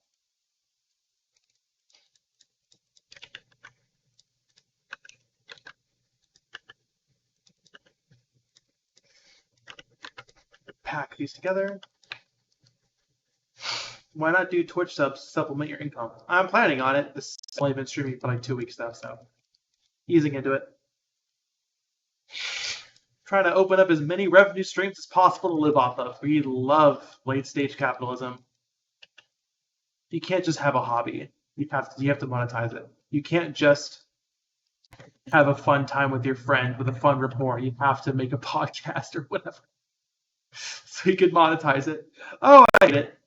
Pack these together. Why not do Twitch subs to supplement your income? I'm planning on it. This has only been streaming for like 2 weeks though, so easing into it. Trying to open up as many revenue streams as possible to live off of. We love late stage capitalism. You can't just have a hobby. You have to monetize it. You can't just have a fun time with your friend with a fun rapport. You have to make a podcast or whatever so you can monetize it. Oh, I get it.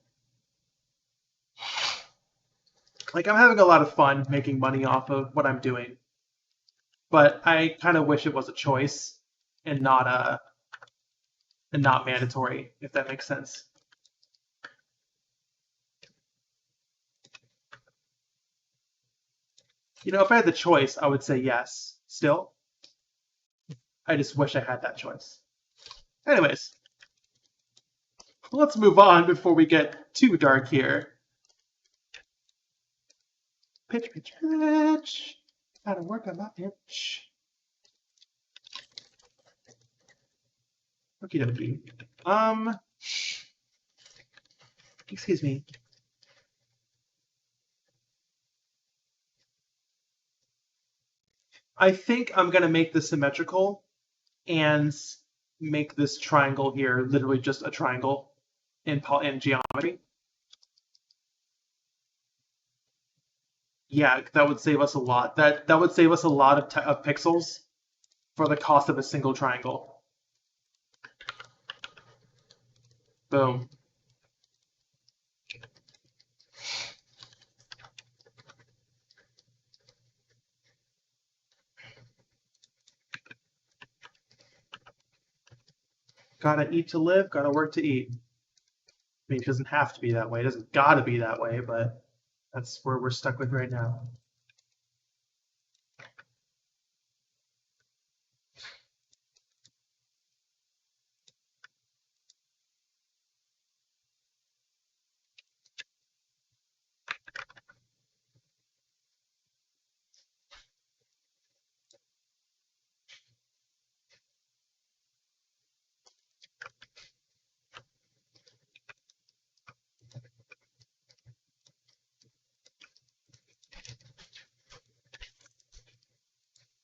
Like, I'm having a lot of fun making money off of what I'm doing, but I kind of wish it was a choice and not mandatory, if that makes sense. If I had the choice, I would say yes. Still, I just wish I had that choice. Anyways, let's move on before we get too dark here. Pitch, pitch, pitch. Gotta work on my pitch. Okie dokie. Excuse me. I think I'm gonna make this symmetrical and make this triangle here literally just a triangle in geometry. Yeah, that would save us a lot. That would save us a lot of pixels for the cost of a single triangle. Boom. Gotta eat to live, gotta work to eat. I mean, it doesn't have to be that way. It doesn't gotta be that way, but that's where we're stuck with right now.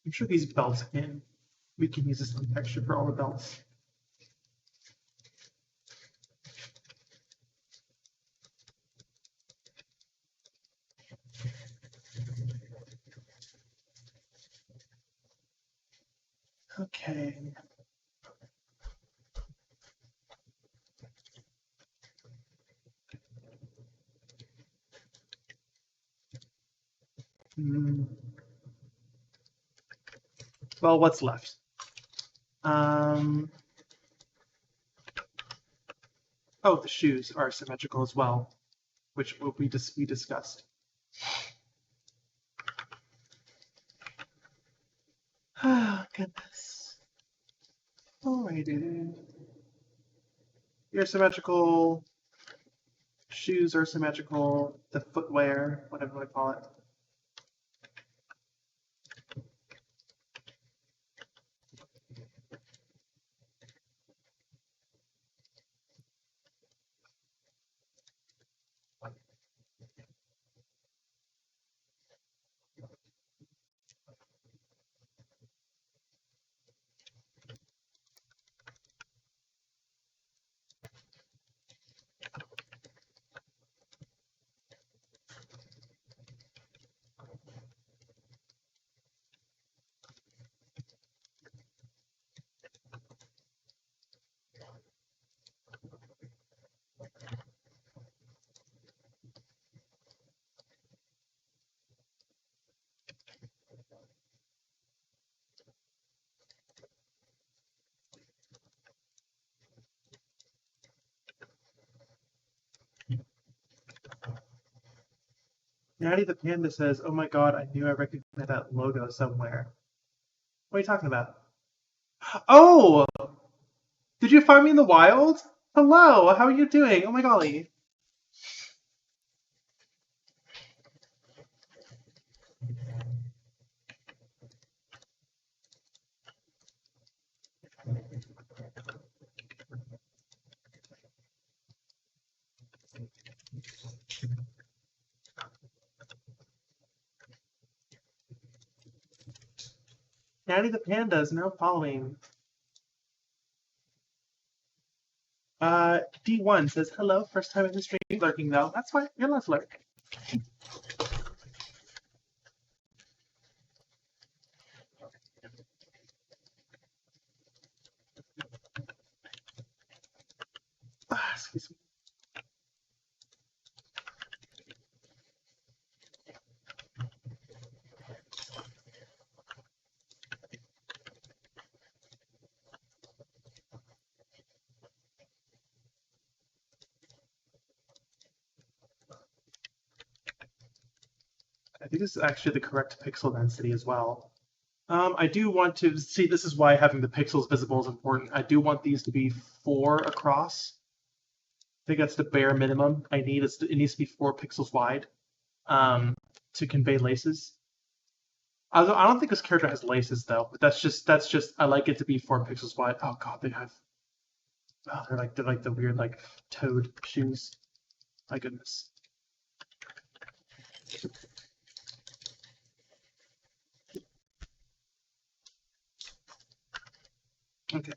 I'm sure these belts we can use this texture for all the belts. Okay. Well, what's left? Oh, the shoes are symmetrical as well, which we discussed. Oh, goodness. Alrighty. You're symmetrical. Shoes are symmetrical. The footwear, whatever you want to call it. Natty the Panda says, "Oh my god, I knew I recognized that logo somewhere." What are you talking about? Oh! Did you find me in the wild? Hello, how are you doing? Oh my golly. Natty the Panda is now following. D1 says, "Hello, first time in the stream lurking though." That's fine, you're allowed to lurk. Excuse me. I think this is actually the correct pixel density as well. I do want to see, this is why having the pixels visible is important. I do want these to be 4 across. I think that's the bare minimum I need. It needs to be 4 pixels wide to convey laces. I don't think this character has laces though, but that's just I like it to be 4 pixels wide. Oh god, they have they're like the weird like toad shoes. My goodness. Okay.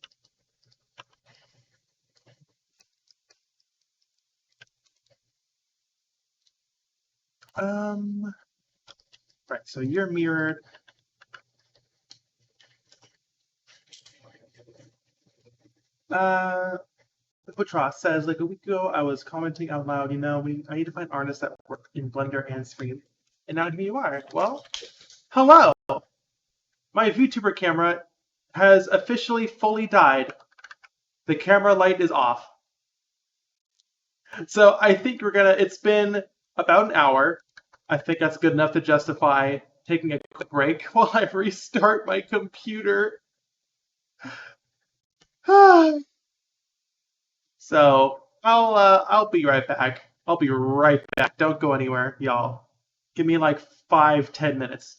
Right, so you're mirrored. Butros says, like a week ago, I was commenting out loud, I need to find artists that work in Blender and Stream. And now here you are. Well, hello! My VTuber camera has officially fully died. The camera light is off. So I think it's been about an hour. I think that's good enough to justify taking a quick break while I restart my computer. So I'll be right back. I'll be right back. Don't go anywhere, y'all. Give me like 5-10 minutes.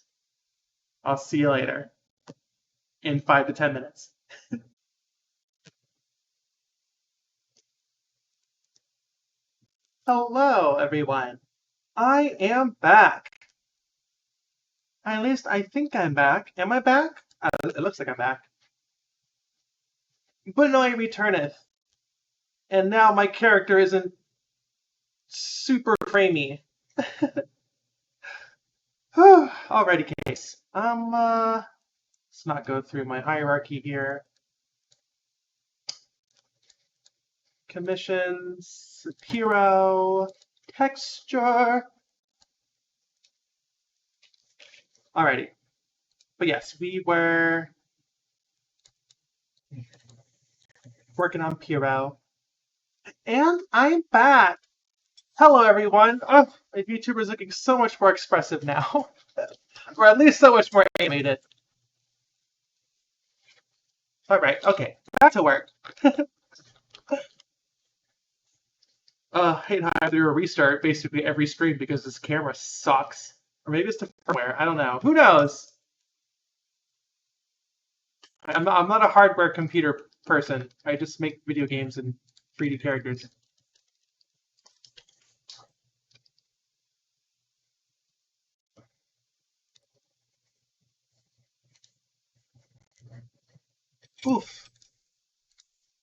I'll see you later. In 5 to 10 minutes. Hello, everyone. I am back. At least I think I'm back. Am I back? It looks like I'm back. But no, I returneth. And now my character isn't super framey. Alrighty, case. Let's not go through my hierarchy here. Commissions, hero, texture. Alrighty. But yes, we were working on Piro. And I'm back. Hello, everyone. Oh, my VTuber is looking so much more expressive now. Or at least so much more animated. Alright, okay. Back to work. I hate how I have to do a restart basically every stream because this camera sucks. Or maybe it's the firmware. I don't know. Who knows? I'm not a hardware computer person. I just make video games and 3D characters. Oof.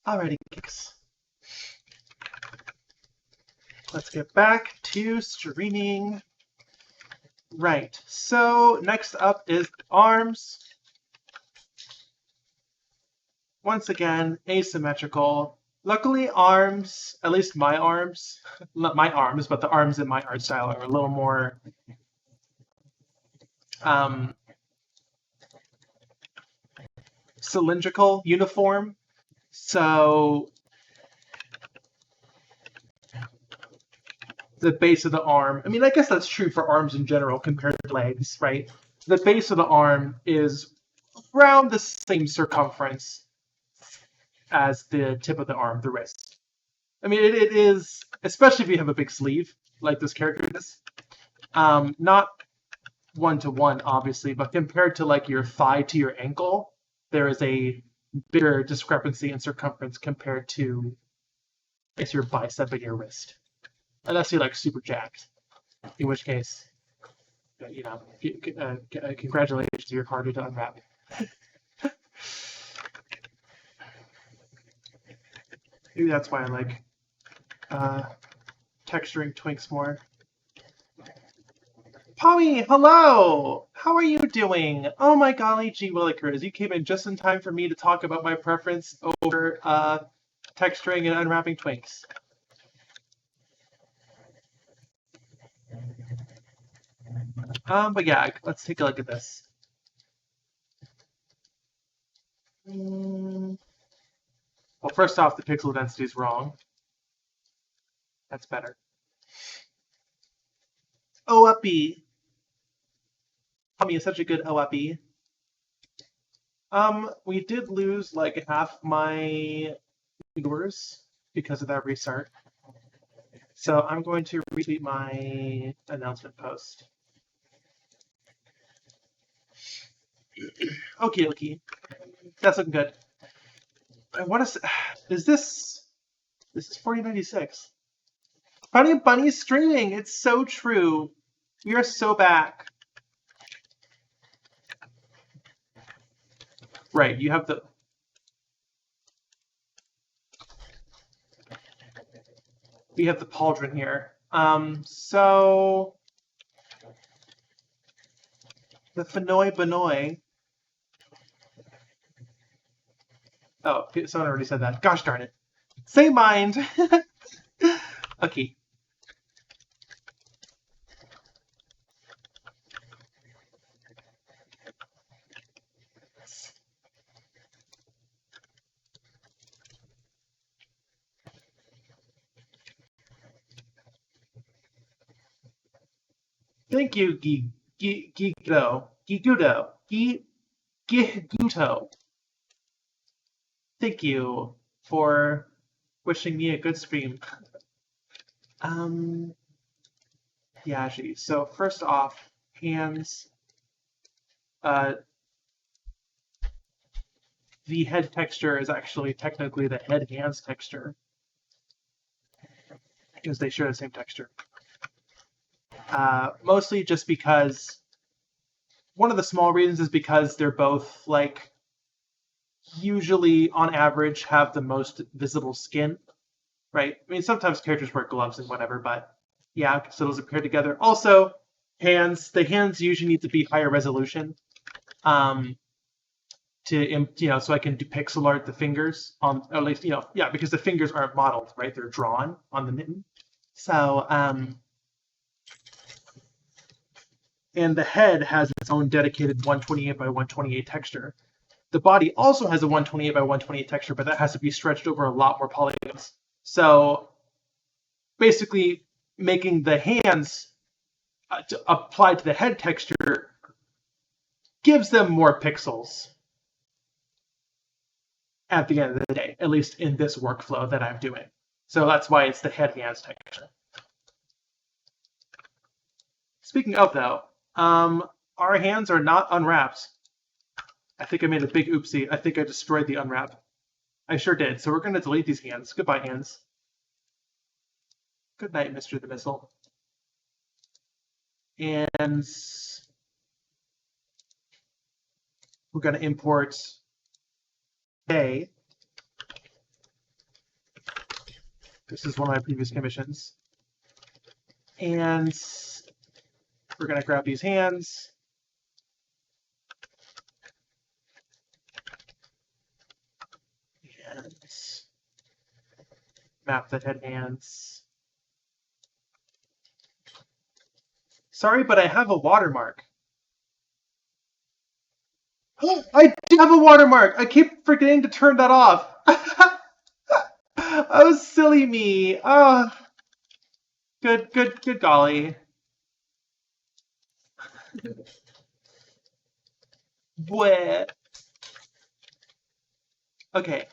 Alrighty, kicks. Let's get back to streaming. Right, so next up is arms. Once again, asymmetrical. Luckily, arms, at least my arms, not my arms, but the arms in my art style are a little more cylindrical, uniform. So the base of the arm, I mean, I guess that's true for arms in general compared to legs, right? The base of the arm is around the same circumference as the tip of the arm, the wrist. I mean, it is, especially if you have a big sleeve, like this character does. Not one-to-one, obviously, but compared to like your thigh to your ankle, there is a bigger discrepancy in circumference compared to, I guess, your bicep and your wrist. Unless you're like super jacked, in which case, you know, congratulations, you're harder to unwrap. Maybe that's why I like texturing Twinks more. Pommy, hello! How are you doing? Oh my golly gee willikers, you came in just in time for me to talk about my preference over texturing and unwrapping Twinks. But yeah, let's take a look at this. Well, first off, the pixel density is wrong. That's better. OUP. Tommy is such a good OUP. We did lose like half my viewers because of that restart. So I'm going to retweet my announcement post. Okay. That's looking good. I want to. Is this? This is 4096. Funny Bunny is streaming. It's so true. We are so back. Right. You have the. We have the pauldron here. So the Fenoi Benoy. Oh, someone already said that. Gosh darn it. Same mind. Okay. Thank you, Giguto. Thank you for wishing me a good stream. Yeah, actually, so first off, hands. The head texture is actually technically the head-hands texture, because they share the same texture. Mostly just because one of the small reasons is because they're both like usually on average have the most visible skin, right? I mean, sometimes characters wear gloves and whatever, but yeah, so those appear together. Also, hands. The hands usually need to be higher resolution, so I can do pixel art the fingers on, or at least yeah, because the fingers aren't modeled, right? They're drawn on the mitten. So and the head has its own dedicated 128 by 128 texture. The body also has a 128 by 128 texture, but that has to be stretched over a lot more polygons. So basically, making the hands applied to the head texture gives them more pixels at the end of the day, at least in this workflow that I'm doing. So that's why it's the head-hands texture. Speaking of, though, our hands are not unwrapped. I think I made a big oopsie. I think I destroyed the unwrap. I sure did. So we're going to delete these hands. Goodbye, hands. Good night, Mr. the Missile. And we're going to import A. This is one of my previous commissions. And we're going to grab these hands. And map the head hands. Sorry, but I have a watermark. I do have a watermark! I keep forgetting to turn that off. Oh, silly me. Good golly. What? Okay.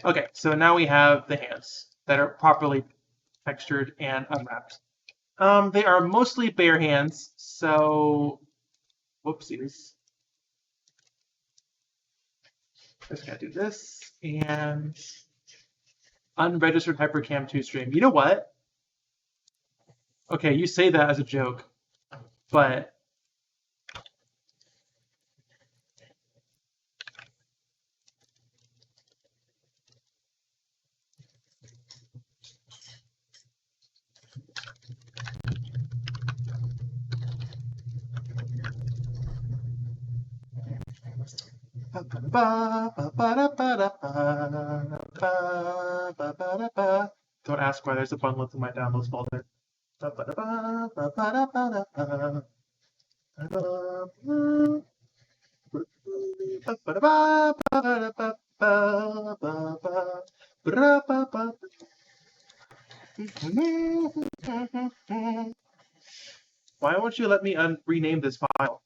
Okay, so now we have the hands that are properly textured and unwrapped. They are mostly bare hands, so whoopsies. Just gotta do this and unregistered Hypercam 2 stream. You know what? Okay, you say that as a joke, but don't ask why there's a bundle in my downloads folder. Why won't you let me rename this file?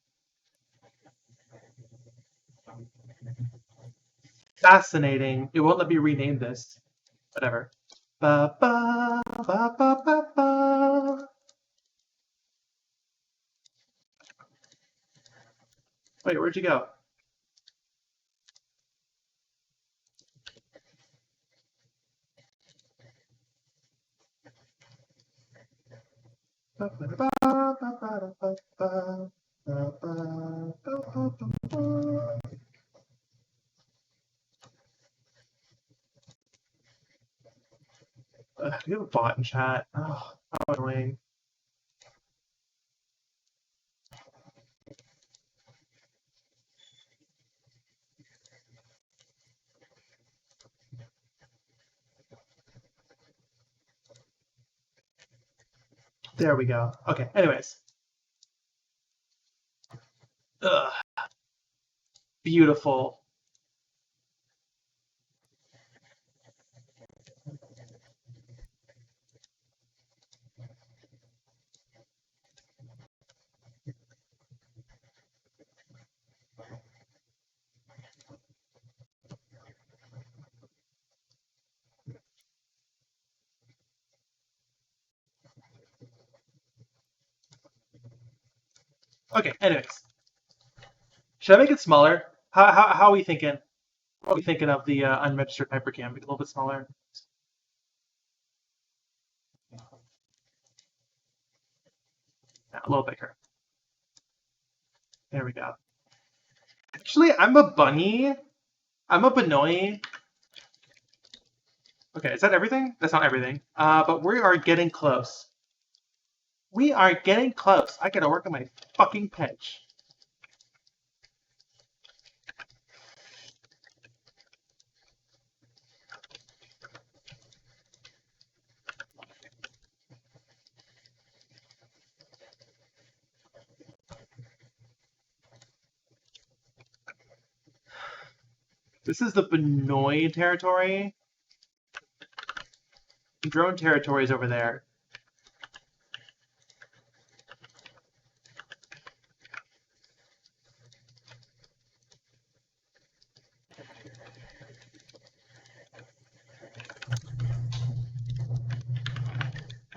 Fascinating. It won't let me rename this. Whatever. Ba ba ba ba ba ba. Wait, where'd you go? We have a bot in chat. Oh, how annoying. There we go. Okay, anyways. Ugh. Beautiful. Okay, anyways. Should I make it smaller? How are we thinking? What are we thinking of the unregistered Hypercam? Make it a little bit smaller. Yeah, a little bigger. There we go. Actually, I'm a bunny. I'm a Banoi. Okay, is that everything? That's not everything. But we are getting close. We are getting close. I gotta work on my fucking pitch. This is the Banoi territory. Drone territory is over there.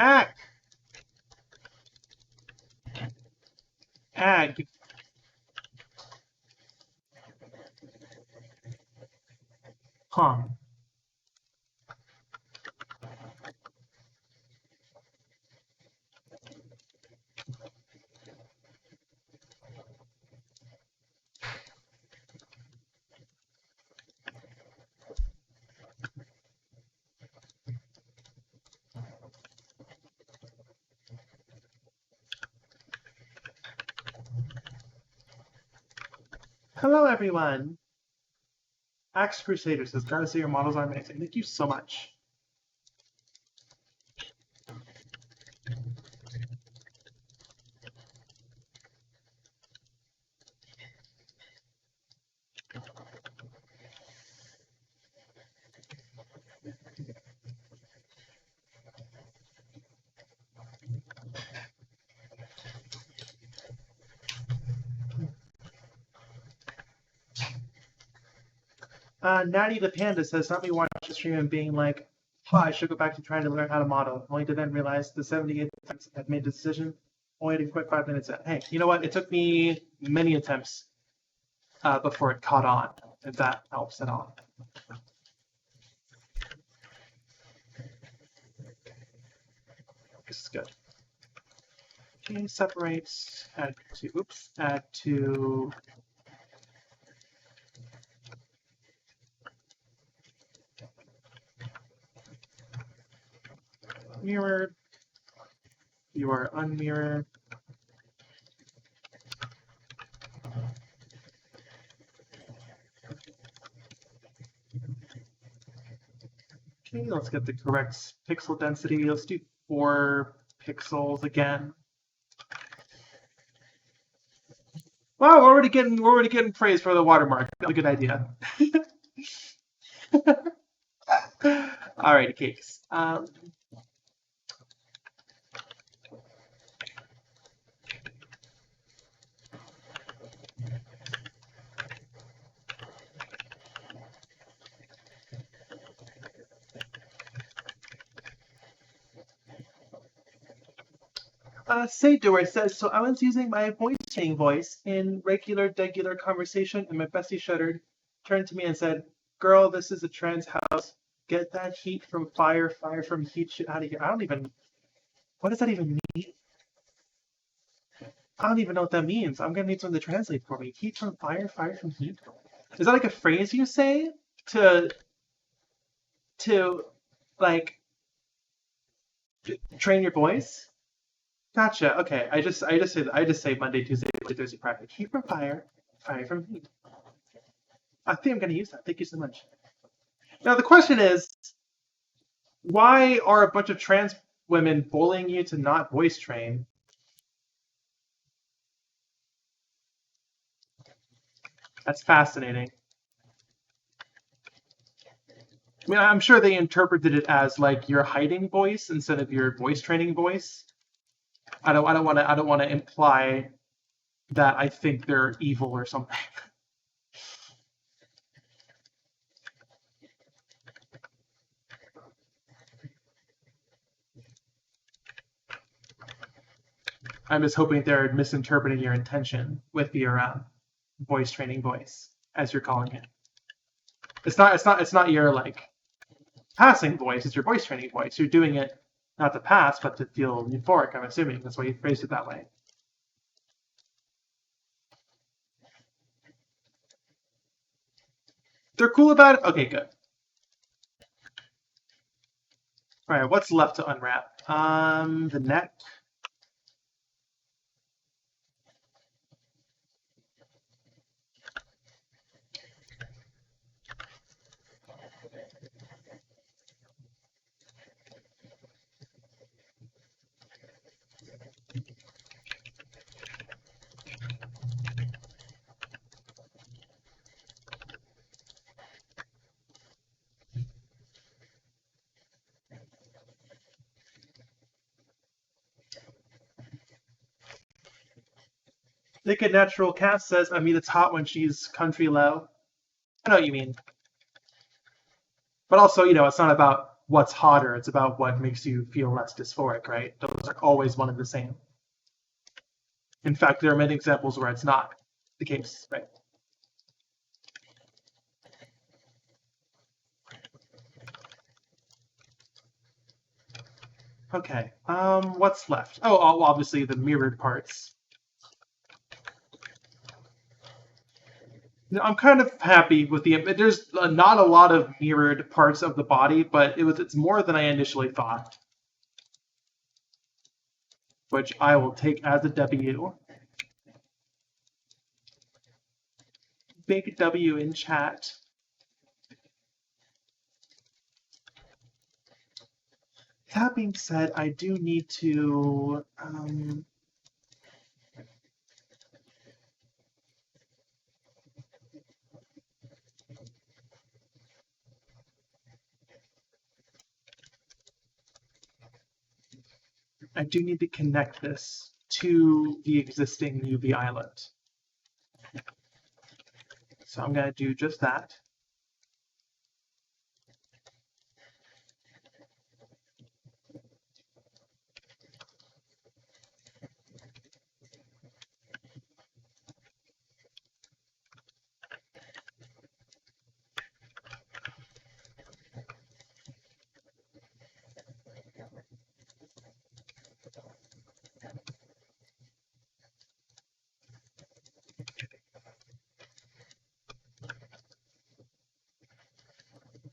Ag! Ag! Huh. Hello, everyone. Axe Crusader says, gotta say your models are amazing. Thank you so much. Natty the Panda says, not me watching the stream and being like, oh, I should go back to trying to learn how to model, only to then realize the 78 attempts I've made the decision, only to quit 5 minutes in. Hey, you know what? It took me many attempts before it caught on, if that helps at all. This is good. Okay, separates, add to mirrored, you are unmirrored. Okay, let's get the correct pixel density. Let's do 4 pixels again. Wow, we're already getting praise for the watermark. That's a good idea. Alrighty, cakes. Saydor says, so I was using my voicing voice in regular conversation, and my bestie shuddered, turned to me and said, girl, this is a trans house. Get that heat from fire, fire from heat, shit out of here. What does that even mean? I don't even know what that means. I'm gonna need someone to translate for me. Heat from fire, fire from heat? Is that like a phrase you say to like train your voice? Gotcha. Okay. I just say Monday, Tuesday, Wednesday, Thursday, Friday. Heat from fire, fire from heat. I think I'm gonna use that. Thank you so much. Now the question is, why are a bunch of trans women bullying you to not voice train? That's fascinating. I mean, I'm sure they interpreted it as like your hiding voice instead of your voice training voice. I don't want to imply that I think they're evil or something. I'm just hoping they're misinterpreting your intention with your voice training voice, as you're calling it. It's not your like passing voice. It's your voice training voice. You're doing it not to pass, but to feel euphoric. I'm assuming that's why you phrased it that way. They're cool about it? Okay, good. All right, what's left to unwrap? The neck. Naked Natural Cat says, I mean, it's hot when she's country low. I know what you mean. But also, it's not about what's hotter. It's about what makes you feel less dysphoric, right? Those are always one and the same. In fact, there are many examples where it's not the case, right? Okay, what's left? Oh, obviously the mirrored parts. I'm kind of happy with there's not a lot of mirrored parts of the body, but it's more than I initially thought, which I will take as a W. Big W in chat. That being said, I do need to connect this to the existing UV islet. So I'm going to do just that.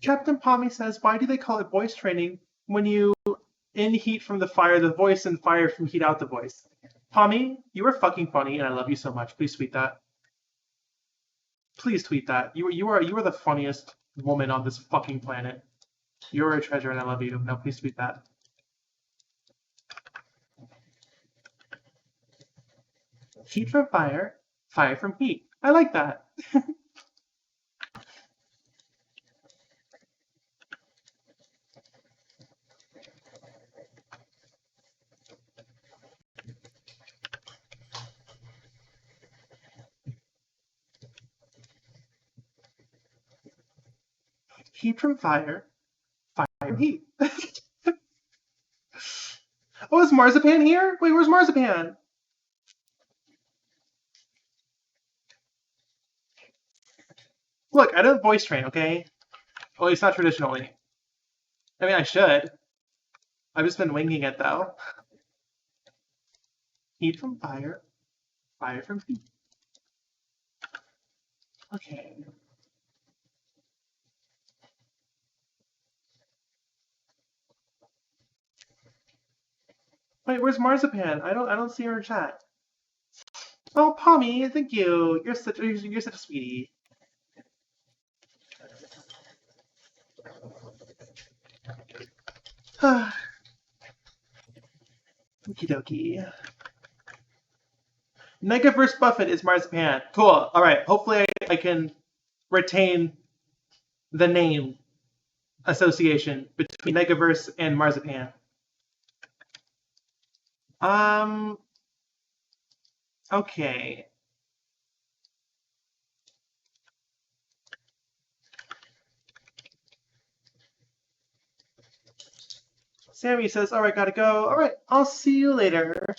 Captain Pommy says, why do they call it voice training when you in heat from the fire the voice and fire from heat out the voice? Pommy, you are fucking funny and I love you so much. Please tweet that. Please tweet that. You are the funniest woman on this fucking planet. You're a treasure and I love you. Now please tweet that. Heat from fire, fire from heat. I like that. Heat from fire, fire from heat. Oh, is Marzipan here? Wait, where's Marzipan? Look, I don't voice train, okay? Well, it's not traditionally. I mean, I should. I've just been winging it, though. Heat from fire, fire from heat. Okay. Wait, where's Marzipan? I don't see her in chat. Oh, Pommy, thank you. You're such a sweetie. Okie dokie. Negaverse Buffett is Marzipan. Cool. All right. Hopefully I can retain the name association between Negaverse and Marzipan. Okay. Sammy says, all right, gotta go. All right, I'll see you later.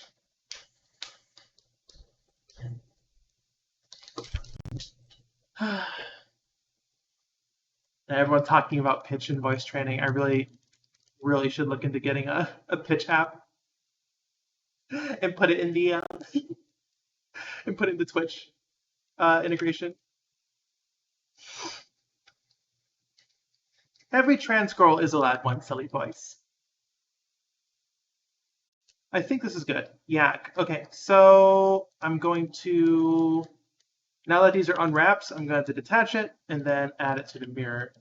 Everyone talking about pitch and voice training. I really should look into getting a pitch app and put it in the and put it in the Twitch integration. Every trans girl is allowed one silly voice. I think this is good. Yak. Okay, so I'm going to, now that these are unwrapped, I'm going to detach it and then add it to the mirror.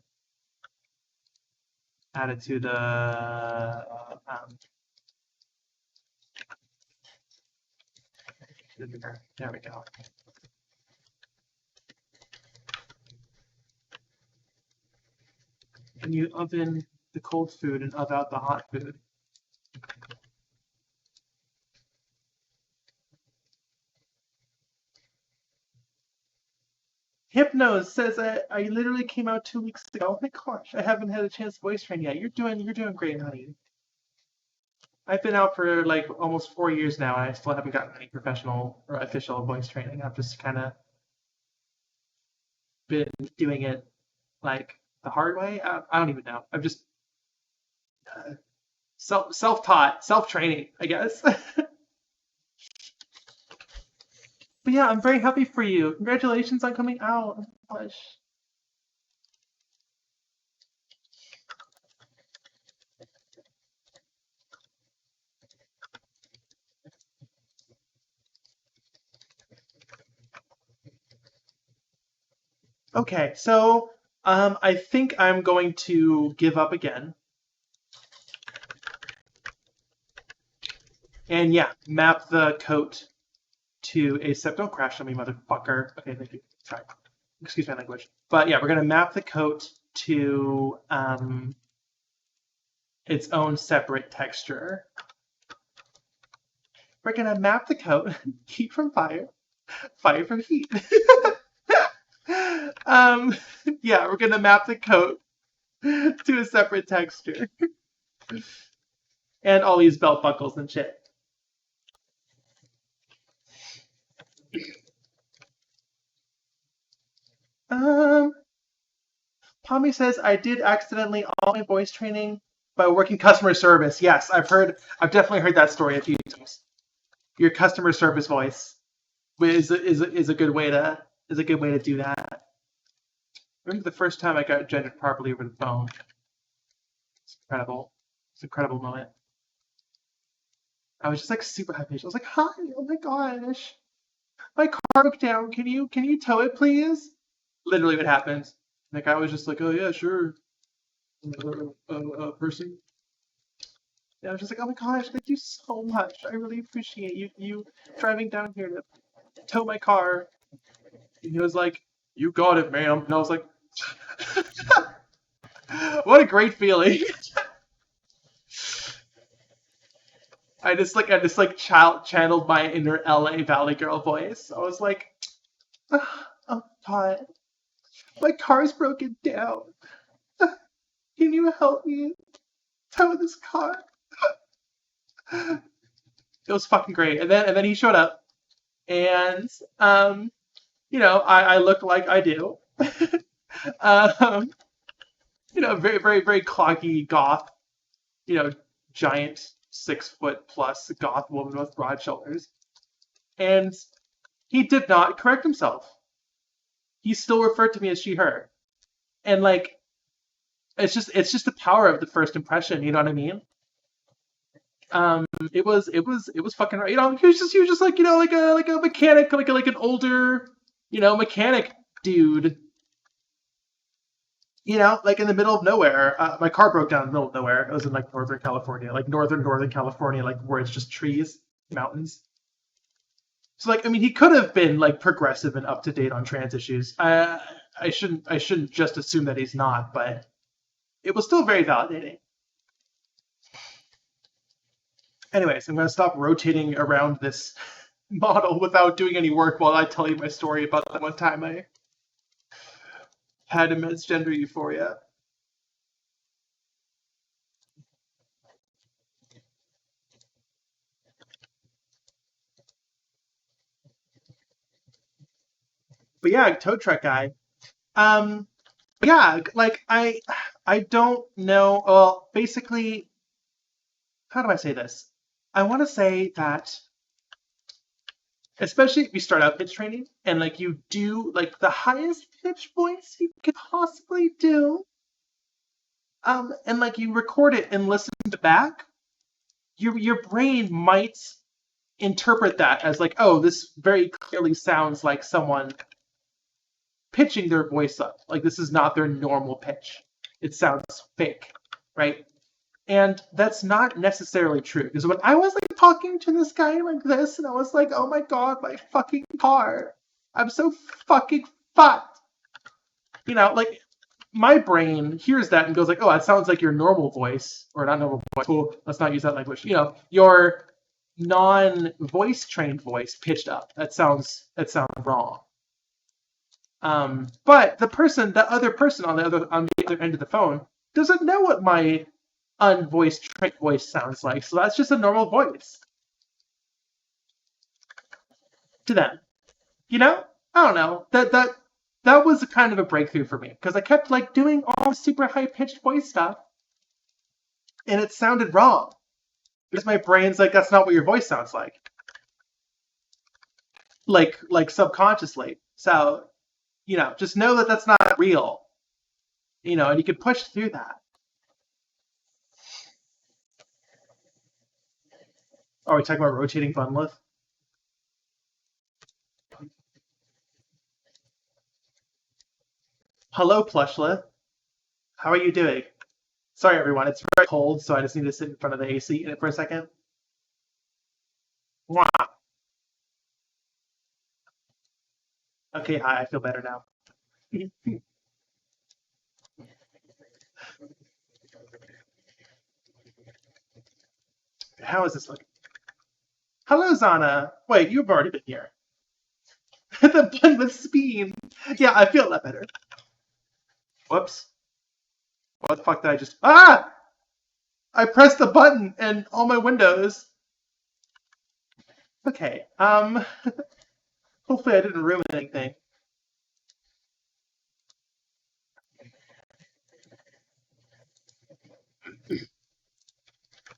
Add it to the mirror. There we go. And you oven the cold food and oven out the hot food. Hypnose says I literally came out 2 weeks ago. Oh my gosh, I haven't had a chance to voice train yet. You're doing great, honey. I've been out for like almost 4 years now, and I still haven't gotten any professional or official voice training. I've just kind of been doing it like the hard way. I don't even know. I'm just self-taught, self-training, I guess. But yeah, I'm very happy for you. Congratulations on coming out. Oh my gosh. Okay, so I think I'm going to give up again. And yeah, map the coat to a separate. Don't crash on me, motherfucker. Okay, thank you. Sorry. Excuse my language. But yeah, we're going to map the coat to its own separate texture. We're going to map the coat, heat from fire, fire from heat. Yeah, we're going to map the coat to a separate texture. And all these belt buckles and shit. Pommy says, I did accidentally all my voice training by working customer service. Yes, I've definitely heard that story a few times. Your customer service voice is a good way to do that. remember the first time I got gendered properly over the phone. It's incredible. It's an incredible moment. I was just like super high pitched. I was like, "Hi, oh my gosh, my car broke down. Can you tow it, please?" Literally, what happened. The guy was just like, "Oh yeah, sure, person." And I was just like, "Oh my gosh, thank you so much. I really appreciate you driving down here to tow my car." And he was like, "You got it, ma'am." And I was like, "What a great feeling." I just channeled my inner LA Valley Girl voice. I was like, "Oh God, my car's broken down. Can you help me tow this car?" It was fucking great. And then he showed up, and I looked like I do. um, very very very cloggy goth, giant 6 foot plus goth woman with broad shoulders, and he did not correct himself. He still referred to me as she her, and like it's just the power of the first impression. You know what I mean? It was fucking, he was just like, like a mechanic, like an older, mechanic dude, like in the middle of nowhere. My car broke down in the middle of nowhere. It was in like Northern California, like northern California, like where it's just trees, mountains. So like, I mean, he could have been like progressive and up to date on trans issues. I shouldn't just assume that he's not, but it was still very validating. Anyways, I'm going to stop rotating around this model without doing any work while I tell you my story about that one time I had immense gender euphoria. But yeah, tow truck guy. Um, yeah, like I don't know. Well, basically, how do I say this? I want to say that, especially if you start out pitch training and like you do like the highest pitch voice you could possibly do, and like you record it and listen to back, your brain might interpret that as like, oh, this very clearly sounds like someone pitching their voice up. Like this is not their normal pitch. It sounds fake, right? And that's not necessarily true. Because when I was like talking to this guy like this, and I was like, oh my God, my fucking car. I'm so fucking fucked. Like my brain hears that and goes like, oh, that sounds like your normal voice. Or not normal voice. Cool, let's not use that language. Your non-voice trained voice pitched up. That sounds wrong. But the other person on the other end of the phone doesn't know what my unvoiced trained voice sounds like. So that's just a normal voice to them. I don't know. That was kind of a breakthrough for me because I kept like doing all super high pitched voice stuff, and it sounded wrong because my brain's like, that's not what your voice sounds like. Like subconsciously. So, just know that that's not real. And you can push through that. Are we talking about rotating Bunlith? Hello, Plushlet. How are you doing? Sorry, everyone. It's very cold, so I just need to sit in front of the AC in it for a second. Wah. Okay, hi. I feel better now. How is this looking? Hello, Zana. Wait, you've already been here. The bun with Speen. Yeah, I feel a lot better. Whoops. What the fuck did I just... Ah! I pressed the button and all my windows... Okay, hopefully I didn't ruin anything.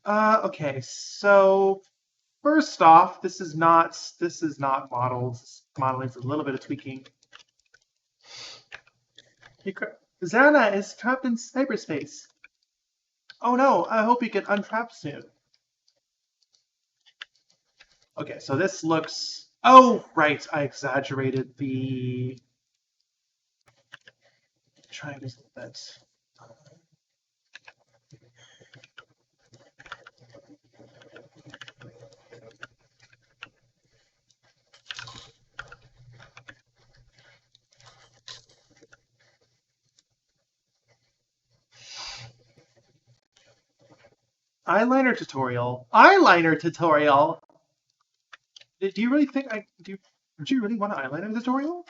Okay, so first off, this is not models. Modeling is a little bit of tweaking. Xana is trapped in cyberspace. Oh no, I hope you get untrapped soon. Okay, so this looks... Oh, right, I exaggerated the triangles a bit. Eyeliner tutorial. Eyeliner tutorial! Do you really think do you really want an eyeliner tutorial?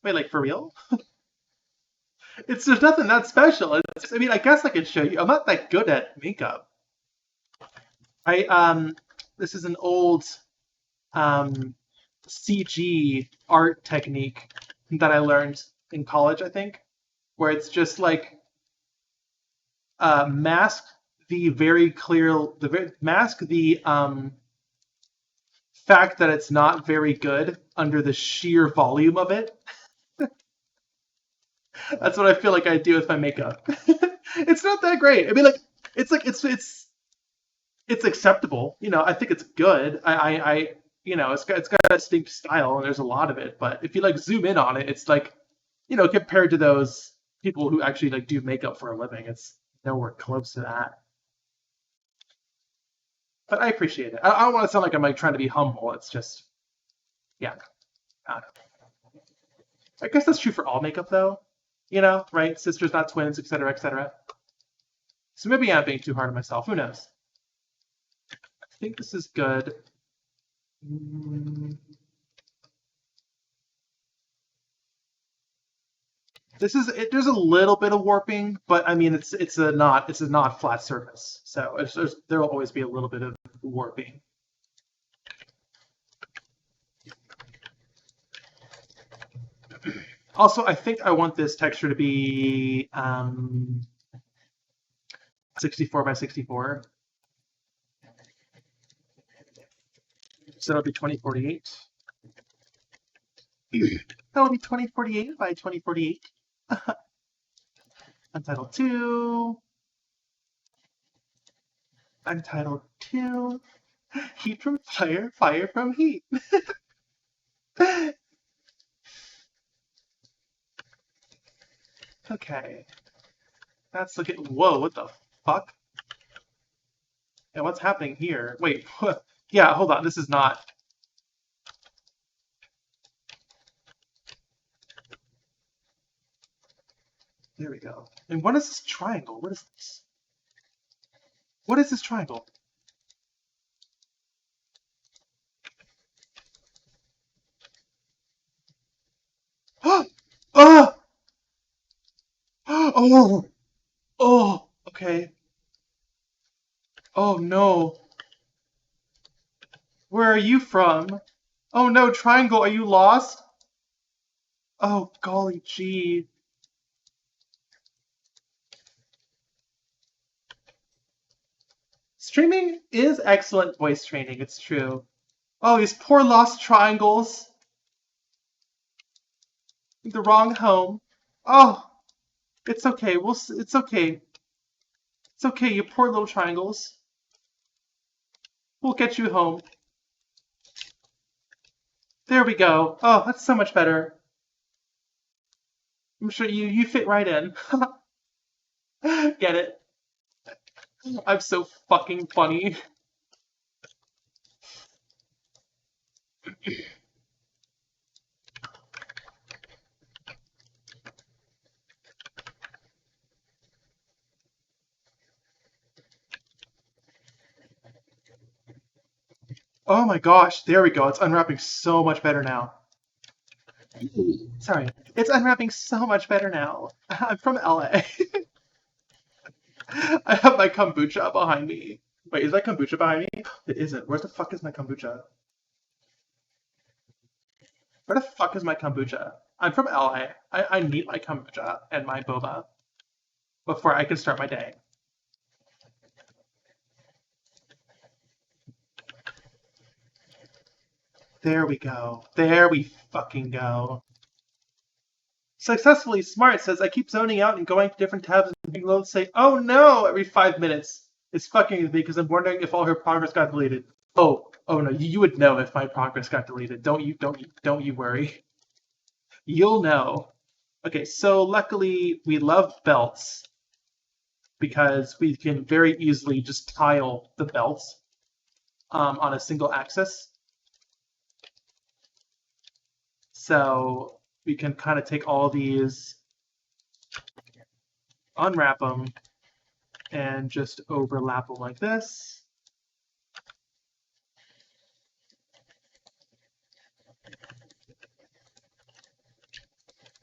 Wait, like for real? There's nothing that special. I mean, I guess I could show you. I'm not that good at makeup. This is an old CG art technique that I learned in college, I think, where it's just like mask the fact that it's not very good under the sheer volume of it. That's what I feel like I do with my makeup. It's not that great. I mean, like it's acceptable. You know, I think it's good. I you know, it's got a distinct style, and there's a lot of it. But if you like zoom in on it, it's like, you know, compared to those people who actually like do makeup for a living, it's nowhere close to that. But I appreciate it. I don't want to sound like I'm like trying to be humble. It's just, yeah. I guess that's true for all makeup, though. You know, right? Sisters, not twins, etc., etc. So maybe I'm being too hard on myself. Who knows? I think this is good. There's a little bit of warping, but I mean it's a not flat surface, so there will always be a little bit of warping. Also, I think I want this texture to be 64 by 64. So that'll be 2048. That'll be 2048 by 2048. Untitled 2. Untitled 2. Heat from fire, fire from heat. Okay. That's looking... Whoa, what the fuck? Yeah, what's happening here? Wait, yeah, hold on, this is not... There we go. And what is this triangle? What is this? What is this triangle? Oh! Oh! Oh! Okay. Oh no. Where are you from? Oh no, triangle, are you lost? Oh, golly gee. Streaming is excellent voice training, it's true. Oh, these poor lost triangles. The wrong home. Oh, it's okay. It's okay. It's okay, you poor little triangles. We'll get you home. There we go. Oh, that's so much better. I'm sure you fit right in. Get it? I'm so fucking funny. Oh my gosh, there we go. It's unwrapping so much better now. Sorry. It's unwrapping so much better now. I'm from LA. I have my kombucha behind me. Wait, is that kombucha behind me? It isn't. Where the fuck is my kombucha? Where the fuck is my kombucha? I'm from LA. I need my kombucha and my boba before I can start my day. There we go. There we fucking go. Successfully Smart says, I keep zoning out and going to different tabs and being loath to say, oh no, every 5 minutes. It's fucking with me because I'm wondering if all her progress got deleted. Oh no, you would know if my progress got deleted. Don't you worry. You'll know. Okay, so luckily we love belts because we can very easily just tile the belts on a single axis. So we can kind of take all these, unwrap them, and just overlap them like this.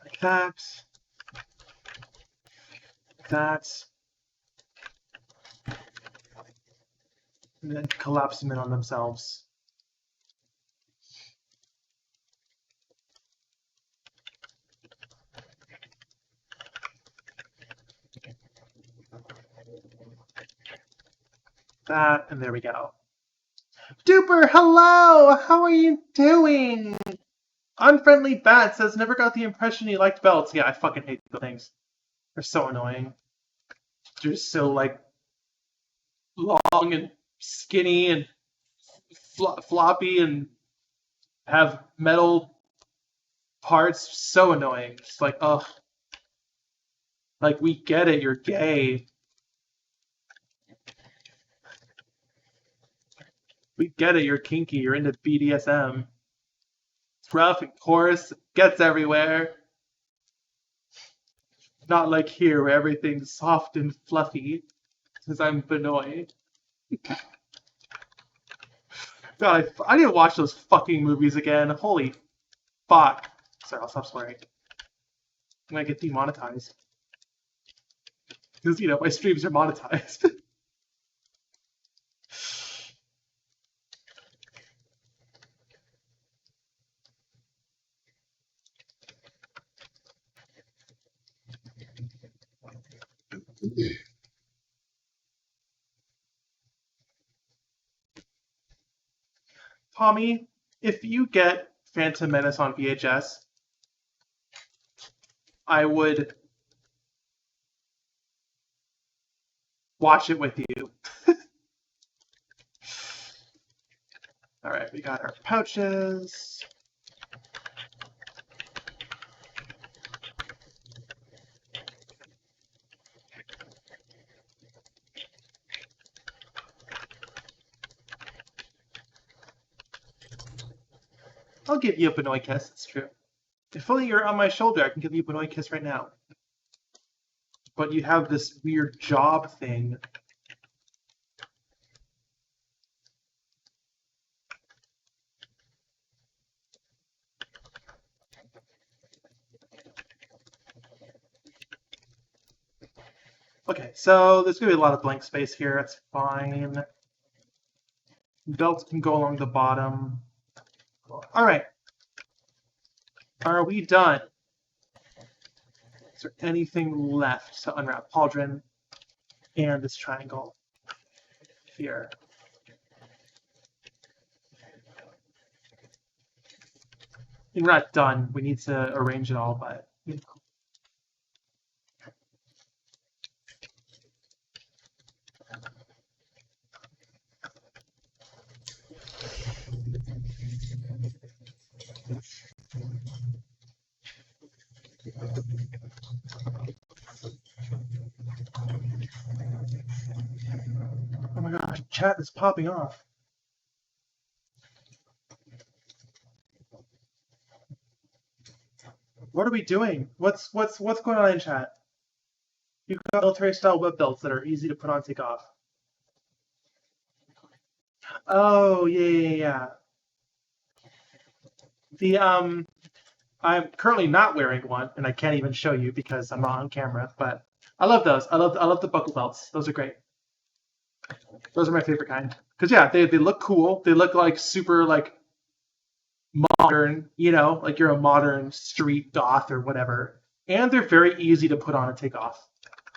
Like that. Like that. And then collapse them in on themselves. That, and there we go. Duper, hello! How are you doing? Unfriendly Bat says, never got the impression you liked belts. Yeah, I fucking hate those things. They're so annoying. They're just so, like, long and skinny and floppy and have metal parts. So annoying. Just like, ugh. Like, we get it, you're gay. We get it, you're kinky, you're into BDSM. It's rough and coarse, gets everywhere. Not like here where everything's soft and fluffy, because I'm Benoit. God, I need to watch those fucking movies again. Holy fuck. Sorry, I'll stop swearing. I'm gonna get demonetized. Because, you know, my streams are monetized. Tommy, if you get Phantom Menace on VHS, I would watch it with you. Alright, we got our pouches. I'll give you a Benoit kiss, it's true. If only you're on my shoulder, I can give you a Benoit kiss right now. But you have this weird job thing. Okay, so there's going to be a lot of blank space here. That's fine. Belts can go along the bottom. All right. Are we done? Is there anything left to unwrap? Pauldron and this triangle here. We're not done. We need to arrange it all, but you know. Oh my gosh, chat is popping off. What are we doing? What's going on in chat? You've got military style web belts that are easy to put on, take off. Oh yeah. The I'm currently not wearing one, and I can't even show you because I'm not on camera. But I love those. I love the buckle belts. Those are great. Those are my favorite kind. Because yeah, they look cool. They look like super like modern. You know, like you're a modern street goth or whatever. And they're very easy to put on and take off.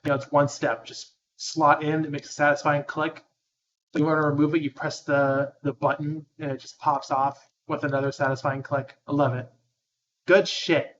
You know, it's one step. Just slot in. It makes a satisfying click. If you want to remove it, you press the button, and it just pops off with another satisfying click. I love it. Good shit.